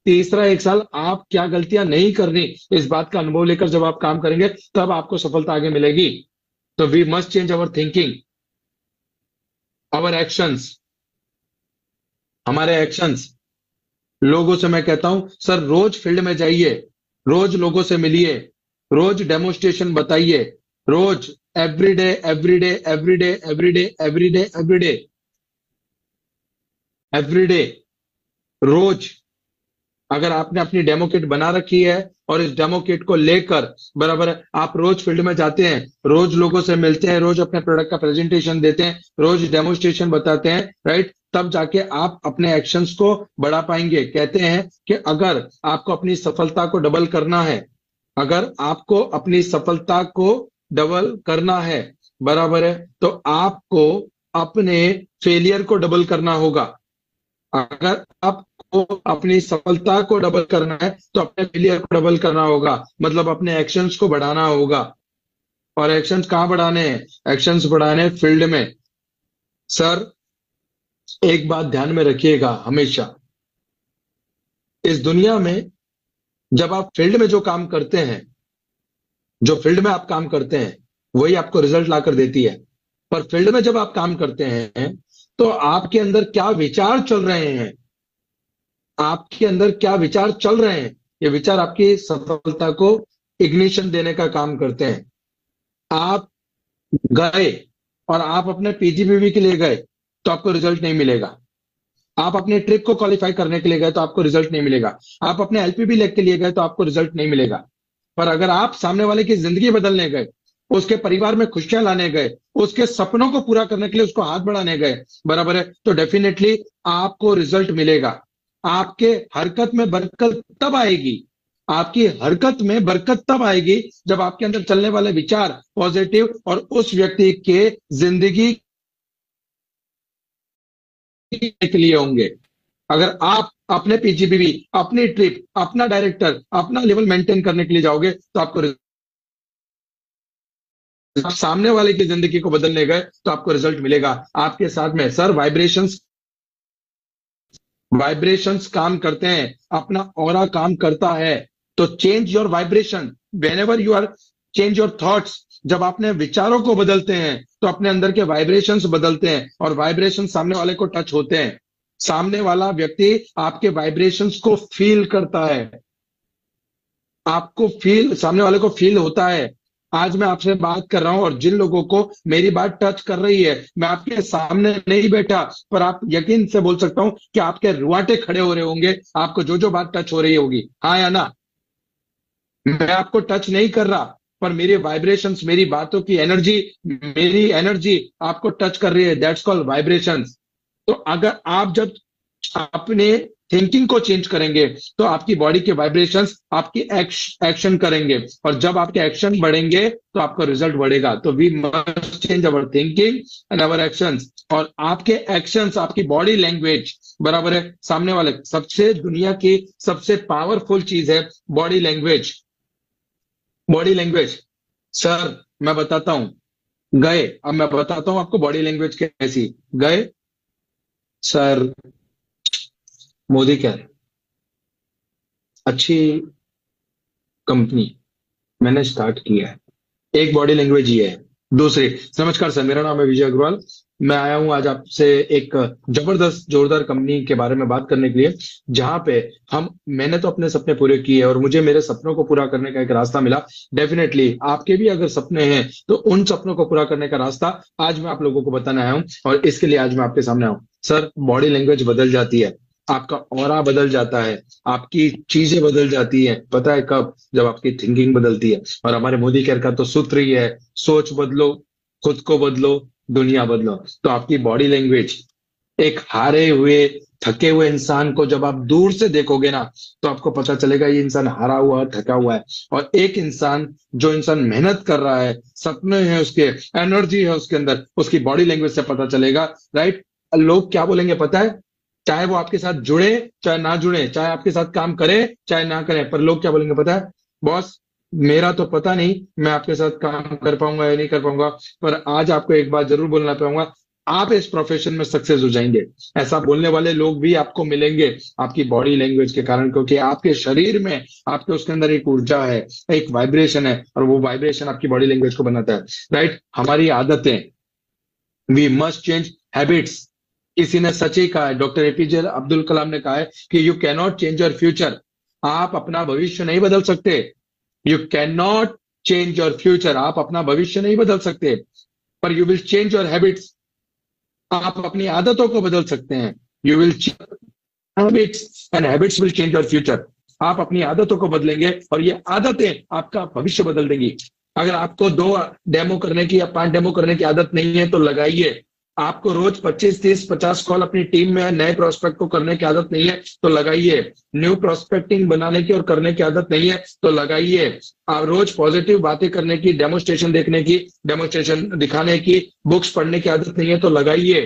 तीसरा 1 साल आप क्या गलतियां नहीं करनी इस बात का अनुभव लेकर जब आप काम करेंगे तब आपको सफलता आगे मिलेगी। तो we must change our thinking, our actions. हमारे एक्शंस, लोगों से मैं कहता हूं सर रोज फील्ड में जाइए, रोज लोगों से मिलिए, रोज डेमोस्ट्रेशन बताइए, रोज, everyday everyday everyday everyday everyday everyday everyday, रोज। अगर आपने अपनी डेमो किट बना रखी है और इस डेमो किट को लेकर बराबर है, आप रोज फील्ड में जाते हैं, रोज लोगों से मिलते हैं, रोज अपने प्रोडक्ट का प्रेजेंटेशन देते हैं, रोज डेमोस्ट्रेशन बताते हैं, राइट, तब जाके आप अपने एक्शंस को बढ़ा पाएंगे। कहते हैं कि अगर आपको अपनी सफलता को डबल करना है, अगर आपको अपनी सफलता को डबल करना है, बराबर है, तो आपको अपने फेलियर को डबल करना होगा। अगर आपको अपनी सफलता को डबल करना है तो अपने फेलियर को डबल करना होगा, मतलब अपने एक्शंस को बढ़ाना होगा। और एक्शंस कहाँ बढ़ाने हैं? एक्शंस बढ़ाने हैं फील्ड में। सर एक बात ध्यान में रखिएगा हमेशा, इस दुनिया में जब आप फील्ड में जो काम करते हैं, जो फील्ड में आप काम करते हैं वही आपको रिजल्ट लाकर देती है। पर फील्ड में जब आप काम करते हैं तो आपके अंदर क्या विचार चल रहे हैं, आपके अंदर क्या विचार चल रहे हैं, ये विचार आपकी सफलता को इग्निशन देने का काम करते हैं। आप गए और आप अपने पीजीबीवी के लिए गए तो आपको रिजल्ट नहीं मिलेगा। आप अपने ट्रिक को क्वालिफाई करने के लिए गए तो आपको रिजल्ट नहीं मिलेगा। आप अपने एलपीबी लेग के लिए गए तो आपको रिजल्ट नहीं मिलेगा। पर अगर आप सामने वाले की जिंदगी बदलने गए, उसके परिवार में खुशियां लाने गए, उसके सपनों को पूरा करने के लिए उसको हाथ बढ़ाने गए, बराबर है, तो डेफिनेटली आपको रिजल्ट मिलेगा। आपके हरकत में बरकत तब आएगी, आपकी हरकत में बरकत तब आएगी जब आपके अंदर चलने वाले विचार पॉजिटिव और उस व्यक्ति के जिंदगी के लिए होंगे। अगर आप अपने पीजीबीवी, अपनी ट्रिप, अपना डायरेक्टर, अपना लेवल मेंटेन करने के लिए जाओगे तो आपको आप सामने वाले की जिंदगी को बदलने गए तो आपको रिजल्ट मिलेगा। आपके साथ में सर वाइब्रेशंस, वाइब्रेशंस काम करते हैं, अपना ऑरा काम करता है। तो change your vibration whenever you are, change your thoughts. जब अपने विचारों को बदलते हैं तो अपने अंदर के वाइब्रेशंस बदलते हैं, और वाइब्रेशन सामने वाले को टच होते हैं। सामने वाला व्यक्ति आपके वाइब्रेशंस को फील करता है, आपको फील, सामने वाले को फील होता है। आज मैं आपसे बात कर रहा हूं और जिन लोगों को मेरी बात टच कर रही है, मैं आपके सामने नहीं बैठा, पर आप यकीन से बोल सकता हूं कि आपके रुआटे खड़े हो रहे होंगे, आपको जो जो बात टच हो रही होगी, हाँ या ना। मैं आपको टच नहीं कर रहा, पर मेरे वाइब्रेशंस, मेरी बातों की एनर्जी, मेरी एनर्जी आपको टच कर रही है। That's called vibrations. तो अगर आप जब अपने थिंकिंग को चेंज करेंगे तो आपकी बॉडी के वाइब्रेशंस आपकी एक्शन करेंगे, और जब आपके एक्शन बढ़ेंगे तो आपका रिजल्ट बढ़ेगा। तो we must change our thinking and our actions. और आपके एक्शंस, आपकी बॉडी लैंग्वेज, बराबर है, सामने वाले, सबसे दुनिया की सबसे पावरफुल चीज है body language. Body language sir मैं बताता हूं, गए, अब मैं बताता हूं आपको बॉडी लैंग्वेज कैसी। गए सर, मोदी कह रहे अच्छी कंपनी मैंने स्टार्ट किया है। एक बॉडी लैंग्वेज ये है। दूसरी, नमस्कार सर, मेरा नाम है विजय अग्रवाल। मैं आया हूं आज आपसे एक जबरदस्त जोरदार कंपनी के बारे में बात करने के लिए, जहां पे हम, मैंने तो अपने सपने पूरे किए और मुझे मेरे सपनों को पूरा करने का एक रास्ता मिला। डेफिनेटली आपके भी अगर सपने हैं तो उन सपनों को पूरा करने का रास्ता आज मैं आप लोगों को बताने आया हूं, और इसके लिए आज मैं आपके सामने आऊं। सर बॉडी लैंग्वेज बदल जाती है, आपका ऑरा बदल जाता है, आपकी चीजें बदल जाती हैं। पता है कब? जब आपकी थिंकिंग बदलती है। और हमारे मोदी केयर का तो सूत्र ही है, सोच बदलो, खुद को बदलो, दुनिया बदलो। तो आपकी बॉडी लैंग्वेज, एक हारे हुए, थके हुए इंसान को जब आप दूर से देखोगे ना, तो आपको पता चलेगा ये इंसान हारा हुआ, थका हुआ है। और एक इंसान, जो इंसान मेहनत कर रहा है, सपने हैं उसके, एनर्जी है उसके अंदर, उसकी बॉडी लैंग्वेज से पता चलेगा। राइट? लोग क्या बोलेंगे पता है? चाहे वो आपके साथ जुड़े चाहे ना जुड़े, चाहे आपके साथ काम करे चाहे ना करे, पर लोग क्या बोलेंगे पता है? बॉस, मेरा तो पता नहीं मैं आपके साथ काम कर पाऊंगा या नहीं कर पाऊंगा, पर आज आपको एक बात जरूर बोलना पाऊंगा, आप इस प्रोफेशन में सक्सेस हो जाएंगे। ऐसा बोलने वाले लोग भी आपको मिलेंगे आपकी बॉडी लैंग्वेज के कारण, क्योंकि आपके शरीर में, आपके उसके अंदर एक ऊर्जा है, एक वाइब्रेशन है, और वो वाइब्रेशन आपकी बॉडी लैंग्वेज को बनाता है। राइट? हमारी आदतें, वी मस्ट चेंज हैबिट्स। किसी ने सच ही कहा है, डॉक्टर एपीजे अब्दुल कलाम ने कहा है कि you can not change your future. आप अपना भविष्य नहीं बदल सकते। You can not change your future, आप अपना भविष्य नहीं बदल सकते, पर you will change your habits. आप अपनी आदतों को बदल सकते हैं। You will habits and habits will change your future. आप अपनी आदतों को बदलेंगे और ये आदतें आपका भविष्य बदल देंगी। अगर आपको 2 डेमो करने की या 5 डेमो करने की आदत नहीं है तो लगाइए। आपको रोज 25, 30, 50 कॉल अपनी टीम में नए प्रोस्पेक्ट को करने की आदत नहीं है तो लगाइए। न्यू प्रोस्पेक्टिंग बनाने की और करने की आदत नहीं है तो लगाइए। आप रोज पॉजिटिव बातें करने की, डेमोस्ट्रेशन देखने की, डेमोस्ट्रेशन दिखाने की, बुक्स पढ़ने की आदत नहीं है तो लगाइए।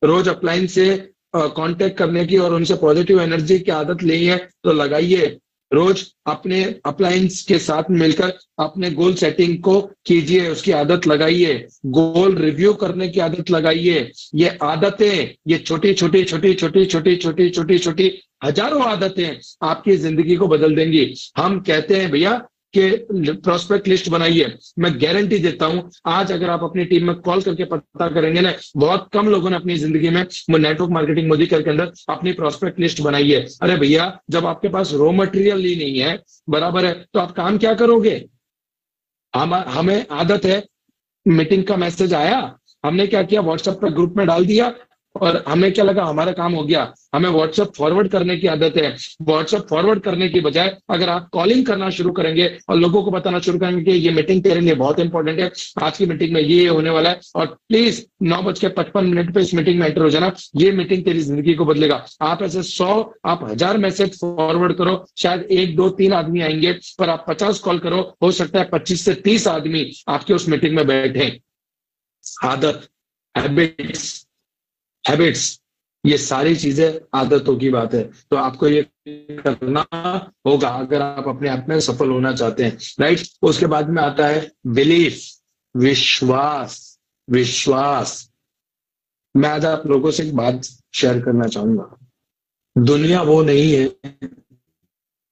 रोज अपलाइन से कांटेक्ट करने की और उनसे पॉजिटिव एनर्जी की आदत ली है तो लगाइए। रोज अपने अपलायंस के साथ मिलकर अपने गोल सेटिंग को कीजिए, उसकी आदत लगाइए। गोल रिव्यू करने की आदत लगाइए। ये आदतें, ये छोटी छोटी छोटी छोटी छोटी छोटी छोटी छोटी हजारों आदतें आपकी जिंदगी को बदल देंगी। हम कहते हैं भैया कि प्रोस्पेक्ट लिस्ट बनाइए। मैं गारंटी देता हूं, आज अगर आप अपनी टीम में कॉल करके पता करेंगे ना, बहुत कम लोगों ने अपनी जिंदगी में नेटवर्क मार्केटिंग मोदी के अंदर अपनी प्रोस्पेक्ट लिस्ट बनाई है। अरे भैया, जब आपके पास रॉ मटेरियल ही नहीं है, बराबर है, तो आप काम क्या करोगे? हमें आदत है, मीटिंग का मैसेज आया, हमने क्या किया, व्हाट्सएप पर ग्रुप में डाल दिया, और हमें क्या लगा हमारा काम हो गया। हमें व्हाट्सएप फॉरवर्ड करने की आदत है। व्हाट्सएप फॉरवर्ड करने की बजाय अगर आप कॉलिंग करना शुरू करेंगे और लोगों को बताना शुरू करेंगे कि ये मीटिंग तेरे लिए बहुत इंपॉर्टेंट है, आज की मीटिंग में ये होने वाला है, और प्लीज 9:55 पे इस मीटिंग में एंटर हो जाना, ये मीटिंग तेरी जिंदगी को बदलेगा। आप ऐसे 100, आप 1000 मैसेज फॉरवर्ड करो, शायद 1, 2, 3 आदमी आएंगे, पर आप 50 कॉल करो, हो सकता है 25 से 30 आदमी आपके उस मीटिंग में बैठे। आदत, हैबिट्स, ये सारी चीजें आदतों की बात है। तो आपको ये करना होगा अगर आप अपने आप में सफल होना चाहते हैं। राइट? उसके बाद में आता है बिलीफ। विश्वास, विश्वास। मैं आज आप लोगों से एक बात शेयर करना चाहूंगा। दुनिया वो नहीं है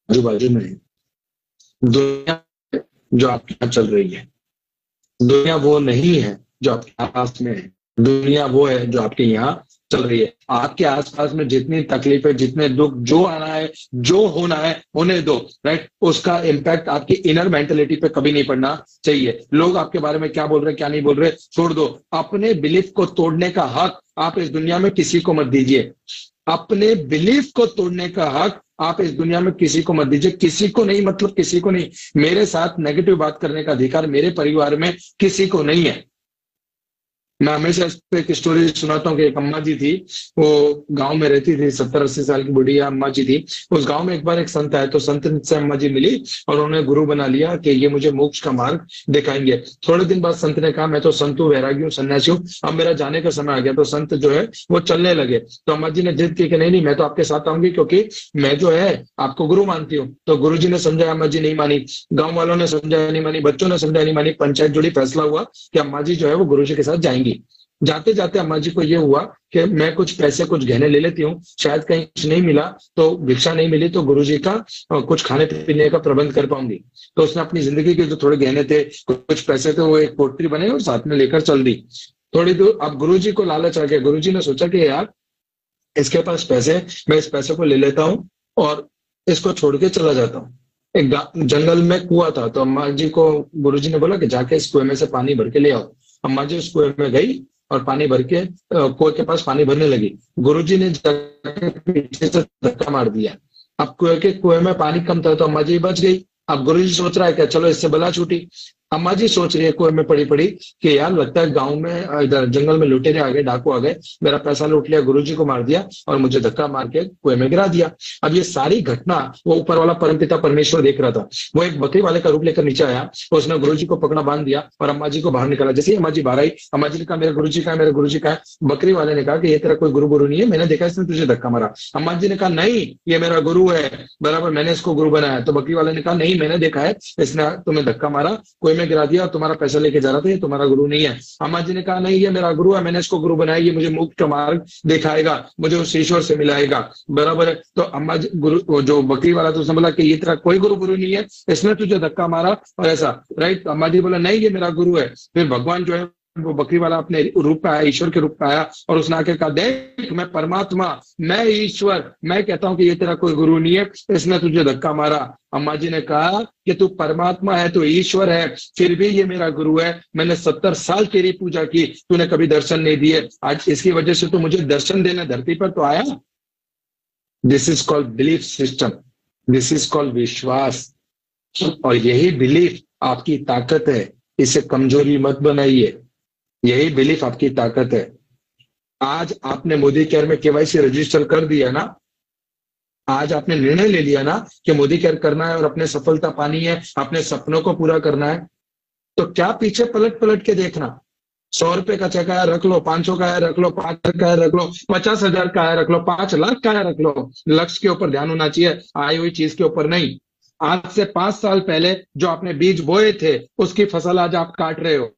आजू बाजू में है। दुनिया जो आपके यहाँ चल रही है, दुनिया वो नहीं है जो आपके आसपास में है। दुनिया वो है जो आपके यहाँ चल रही है। आपके आसपास में जितनी तकलीफें, जितने दुख, जो आना है, जो होना है, होने दो। राइट, उसका इम्पैक्ट आपकी इनर मेंटेलिटी पे कभी नहीं पड़ना चाहिए। लोग आपके बारे में क्या बोल रहे हैं, क्या नहीं बोल रहे, छोड़ दो। अपने बिलीफ को तोड़ने का हक आप इस दुनिया में किसी को मत दीजिए। अपने बिलीफ को तोड़ने का हक आप इस दुनिया में किसी को मत दीजिए। किसी को नहीं, मतलब किसी को नहीं। मेरे साथ नेगेटिव बात करने का अधिकार मेरे परिवार में किसी को नहीं है। मैं हमेशा इस पे एक स्टोरी सुनाता हूँ कि एक अम्मा जी थी, वो गांव में रहती थी, 70-80 साल की बुढ़िया अम्मा जी थी। उस गांव में एक बार एक संत आए, तो संत से अम्मा जी मिली और उन्होंने गुरु बना लिया कि ये मुझे मोक्ष का मार्ग दिखाएंगे। थोड़े दिन बाद संत ने कहा, मैं तो संत हूँ, वैरागी हूँ, सन्यासी हूँ, अब मेरा जाने का समय आ गया। तो संत जो है वो चलने लगे। तो अम्मा जी ने जिद की कि नहीं नहीं, मैं तो आपके साथ आऊंगी, क्योंकि मैं जो है आपको गुरु मानती हूँ। तो गुरु जी ने समझाया, अम्मा जी नहीं मानी, गाँव वालों ने समझाया नहीं मानी, बच्चों ने समझाया नहीं मानी। पंचायत जुड़ी, फैसला हुआ कि अम्मा जी जो है वो गुरु जी के साथ जाएंगी। जाते जाते अम्मा जी को ये हुआ कि मैं कुछ पैसे, कुछ गहने ले लेती हूँ, शायद कहीं कुछ नहीं मिला, तो भिक्षा नहीं मिली तो गुरुजी का कुछ खाने पीने का प्रबंध कर पाऊंगी। तो उसने अपनी जिंदगी के जो थोड़े गहने थे, कुछ पैसे थे, वो एक पोटली बने और साथ में लेकर चल दी। थोड़ी दूर अब गुरुजी को लालच आ गया। गुरुजी ने सोचा कि यार इसके पास पैसे, मैं इस पैसे को ले लेता हूँ और इसको छोड़ के चला जाता हूँ। एक जंगल में कुआं था, तो अम्मा जी को गुरुजी ने बोला कि जाके इस कुएं में से पानी भर के ले आओ। अम्मा जी उस कुएं में गई और पानी भर के कुएं के पास पानी भरने लगी। गुरुजी ने जाके पीछे से धक्का मार दिया। अब कुएं में पानी कम था, तो अम्मा जी बच गई। अब गुरुजी सोच रहा है कि चलो इससे बला छूटी। अम्मा जी सोच रही है कुएं में पड़ी पड़ी कि यार लगता है गांव में, इधर जंगल में लुटेरे आ गए, डाकू आ गए, मेरा पैसा लूट लिया, गुरुजी को मार दिया और मुझे धक्का मार के कुएं में गिरा दिया। अब ये सारी घटना वो ऊपर वाला परमपिता परमेश्वर देख रहा था। वो एक बकरी वाले का रूप लेकर नीचे आया, उसने गुरुजी को पकड़ा, बांध दिया और अम्मा जी को बाहर निकाला। जैसे ही अम्मा जी बाहर आई, अम्मा जी ने कहा, मेरा गुरुजी का है, मेरा गुरुजी का है। बकरी वाले ने कहा कि ये तेरा कोई गुरु नहीं है, मैंने देखा इसने तुझे धक्का मारा। अम्मा जी ने कहा, नहीं ये मेरा गुरु है, बराबर मैंने इसको गुरु बनाया। तो बकरी वाले ने कहा, नहीं मैंने देखा है, इसने तुम्हें धक्का मारा, कुएं में गिरा दिया, तुम्हारा पैसा लेके जा रहा था, ये तुम्हारा गुरु नहीं है। अम्मा जी ने कहा, नहीं ये मेरा गुरु है, मैंने इसको गुरु बनाया, ये मुझे मुक्त का मार्ग दिखाएगा, मुझे उस ईश्वर से मिलाएगा, बराबर है। तो अम्मा जी, गुरु जो बकरी वाला तो उसने बोला कि ये तेरा कोई गुरु नहीं है, इसने तुझे धक्का मारा और ऐसा, राइट। अम्मा जी बोला, नहीं ये मेरा गुरु है। फिर भगवान जो है वो बकरी वाला अपने रूप में आया, ईश्वर के रूप में आया और उसने आके कहा, देख मैं परमात्मा, मैं ईश्वर, मैं कहता हूं कि ये तेरा कोई गुरु नहीं है, इसने तुझे धक्का मारा। अम्मा जी ने कहा कि तू परमात्मा है, तू ईश्वर है, फिर भी ये मेरा गुरु है। मैंने 70 साल तेरी पूजा की, तूने कभी दर्शन नहीं दिए, आज इसकी वजह से तू मुझे दर्शन देने धरती पर तो आया। This is called belief system, this is called विश्वास। और यही बिलीफ आपकी ताकत है, इसे कमजोरी मत बनाइए। यही बिलीफ आपकी ताकत है। आज आपने मोदी केयर में केवाईसी रजिस्टर कर दिया ना, आज आपने निर्णय ले लिया ना कि मोदी केयर करना है और अपने सफलता पानी है, अपने सपनों को पूरा करना है, तो क्या पीछे पलट पलट के देखना। 100 रुपए का चेक आया रख लो, 500 का आया रख लो, 5,000 का आया रख लो, 50,000 का आया रख लो, 5 लाख का आया रख लो। लक्ष्य के ऊपर ध्यान होना चाहिए, आई हुई चीज के ऊपर नहीं। आज से 5 साल पहले जो आपने बीज बोए थे, उसकी फसल आज आप काट रहे हो।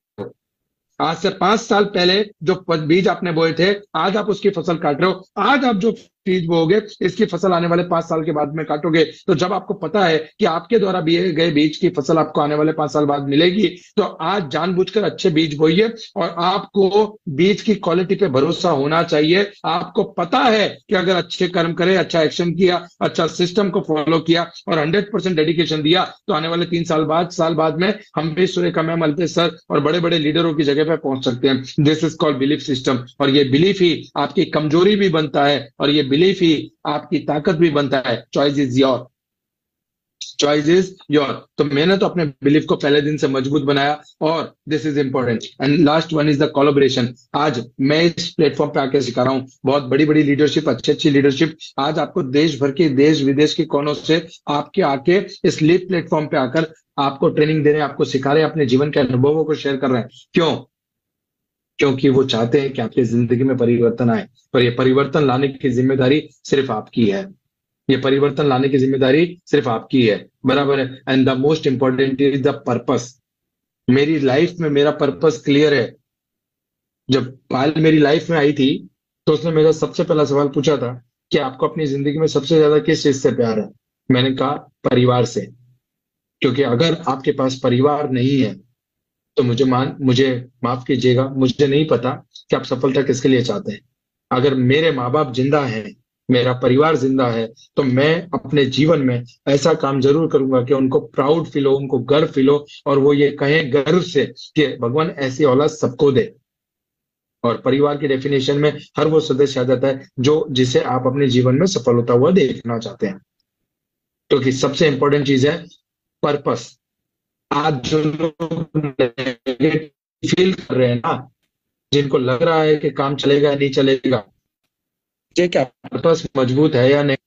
आज से 5 साल पहले जो बीज आपने बोए थे, आज आप उसकी फसल काट रहे हो। आज आप जो बीज बोओगे, इसकी फसल आने वाले 5 साल के बाद में काटोगे। तो जब आपको पता है कि आपके द्वारा दिए गए बीज की फसल आपको आने वाले 5 साल बाद मिलेगी, तो आज जानबूझकर अच्छे बीज बोइए। और आपको बीज की क्वालिटी पे भरोसा होना चाहिए। आपको पता है कि अगर अच्छे कर्म करे, अच्छा एक्शन किया, अच्छा सिस्टम को फॉलो किया और 100% डेडिकेशन दिया, तो आने वाले 3 साल बाद में हम भी सूर्य मैम, अल्पेश सर और बड़े बड़े लीडरों की जगह पे पहुंच सकते हैं। This is called belief system. और ये बिलीफ ही आपकी कमजोरी भी बनता है और ये बिलीफ ही आपकी ताकत भी बनता है। Choice is your, choice is your. तो मैंने तो अपने बिलीफ को पहले दिन से मजबूत बनाया। और this is important and last one is the collaboration. आज मैं इस प्लेटफॉर्म पे आके सिखा रहा हूँ बहुत बड़ी बड़ी लीडरशिप, अच्छी लीडरशिप। आज आपको देश भर के, देश विदेश के कोनों से आपके आके इस लीड प्लेटफॉर्म पे आकर आपको ट्रेनिंग दे रहे हैं, आपको सिखा रहे हैं, अपने जीवन के अनुभवों को शेयर कर रहे हैं। क्यों? क्योंकि वो चाहते हैं कि आपकी जिंदगी में परिवर्तन आए। पर ये परिवर्तन लाने की जिम्मेदारी सिर्फ आपकी है। ये परिवर्तन लाने की जिम्मेदारी सिर्फ आपकी है, बराबर है। And the most important is the purpose. मेरी लाइफ में मेरा पर्पस क्लियर है। जब पायल मेरी लाइफ में आई थी तो उसने मेरा सबसे पहला सवाल पूछा था कि आपको अपनी जिंदगी में सबसे ज्यादा किस चीज से प्यार है। मैंने कहा परिवार से। क्योंकि अगर आपके पास परिवार नहीं है तो मुझे माफ कीजिएगा, मुझे नहीं पता कि आप सफलता किसके लिए चाहते हैं। अगर मेरे माँ बाप जिंदा हैं, मेरा परिवार जिंदा है, तो मैं अपने जीवन में ऐसा काम जरूर करूंगा कि उनको प्राउड फील हो, उनको गर्व फील हो, और वो ये कहें गर्व से कि भगवान ऐसी औलाद सबको दे। और परिवार की डेफिनेशन में हर वो सदस्य आ जाता है जो जिसे आप अपने जीवन में सफल होता हुआ देखना चाहते हैं। क्योंकि सबसे इंपॉर्टेंट चीज है पर्पस। आज जो लोग फील कर रहे हैं ना, जिनको लग रहा है कि काम चलेगा या नहीं चलेगा, ये क्या पर्पस मजबूत है या नहीं,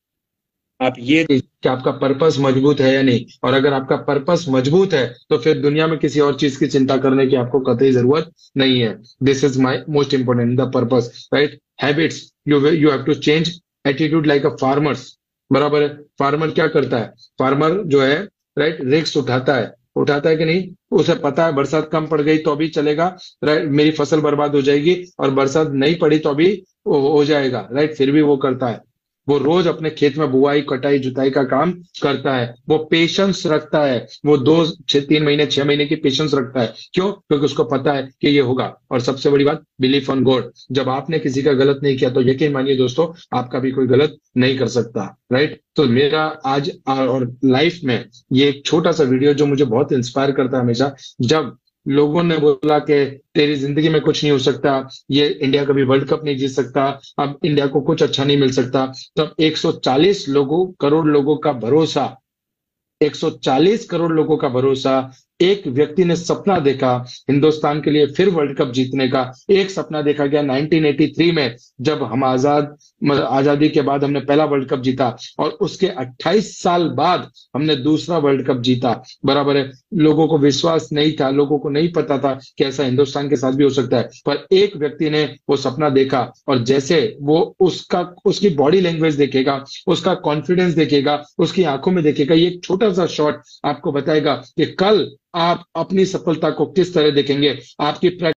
आप ये देखिए कि आपका पर्पस मजबूत है या नहीं। और अगर आपका पर्पस मजबूत है तो फिर दुनिया में किसी और चीज की चिंता करने की आपको कतई जरूरत नहीं है। This is my most important, the purpose, right. Habits, you have to change attitude like a farmers. बराबर है। फार्मर क्या करता है? फार्मर जो है, राइट, रिस्क उठाता है कि नहीं? उसे पता है बरसात कम पड़ गई तो भी चलेगा, राइट, मेरी फसल बर्बाद हो जाएगी, और बरसात नहीं पड़ी तो भी हो जाएगा, राइट, फिर भी वो करता है। वो रोज अपने खेत में बुआई कटाई जुताई का काम करता है। वो पेशेंस रखता है। वो 2 6 3 महीने 6 महीने की पेशेंस रखता है। क्यों? क्योंकि उसको पता है कि ये होगा। और सबसे बड़ी बात, बिलीफ ऑन गॉड। जब आपने किसी का गलत नहीं किया तो यकीन मानिए दोस्तों, आपका भी कोई गलत नहीं कर सकता, राइट। तो मेरा आज और लाइफ में ये एक छोटा सा वीडियो जो मुझे बहुत इंस्पायर करता है हमेशा, जब लोगों ने बोला कि तेरी जिंदगी में कुछ नहीं हो सकता, ये इंडिया कभी वर्ल्ड कप नहीं जीत सकता, अब इंडिया को कुछ अच्छा नहीं मिल सकता, तब 140 करोड़ लोगों का भरोसा, 140 करोड़ लोगों का भरोसा, एक व्यक्ति ने सपना देखा हिंदुस्तान के लिए फिर वर्ल्ड कप जीतने का। एक सपना देखा गया 1983 में, जब हम आजादी के बाद हमने पहला वर्ल्ड कप जीता, और उसके 28 साल बाद हमने दूसरा वर्ल्ड कप जीता। बराबर है। लोगों को विश्वास नहीं था, लोगों को नहीं पता था कि ऐसा हिंदुस्तान के साथ भी हो सकता है, पर एक व्यक्ति ने वो सपना देखा, और जैसे वो उसकी बॉडी लैंग्वेज देखेगा, उसका कॉन्फिडेंस देखेगा, उसकी आंखों में देखेगा, ये एक छोटा सा शॉट आपको बताएगा कि कल आप अपनी सफलता को किस तरह देखेंगे। आपकी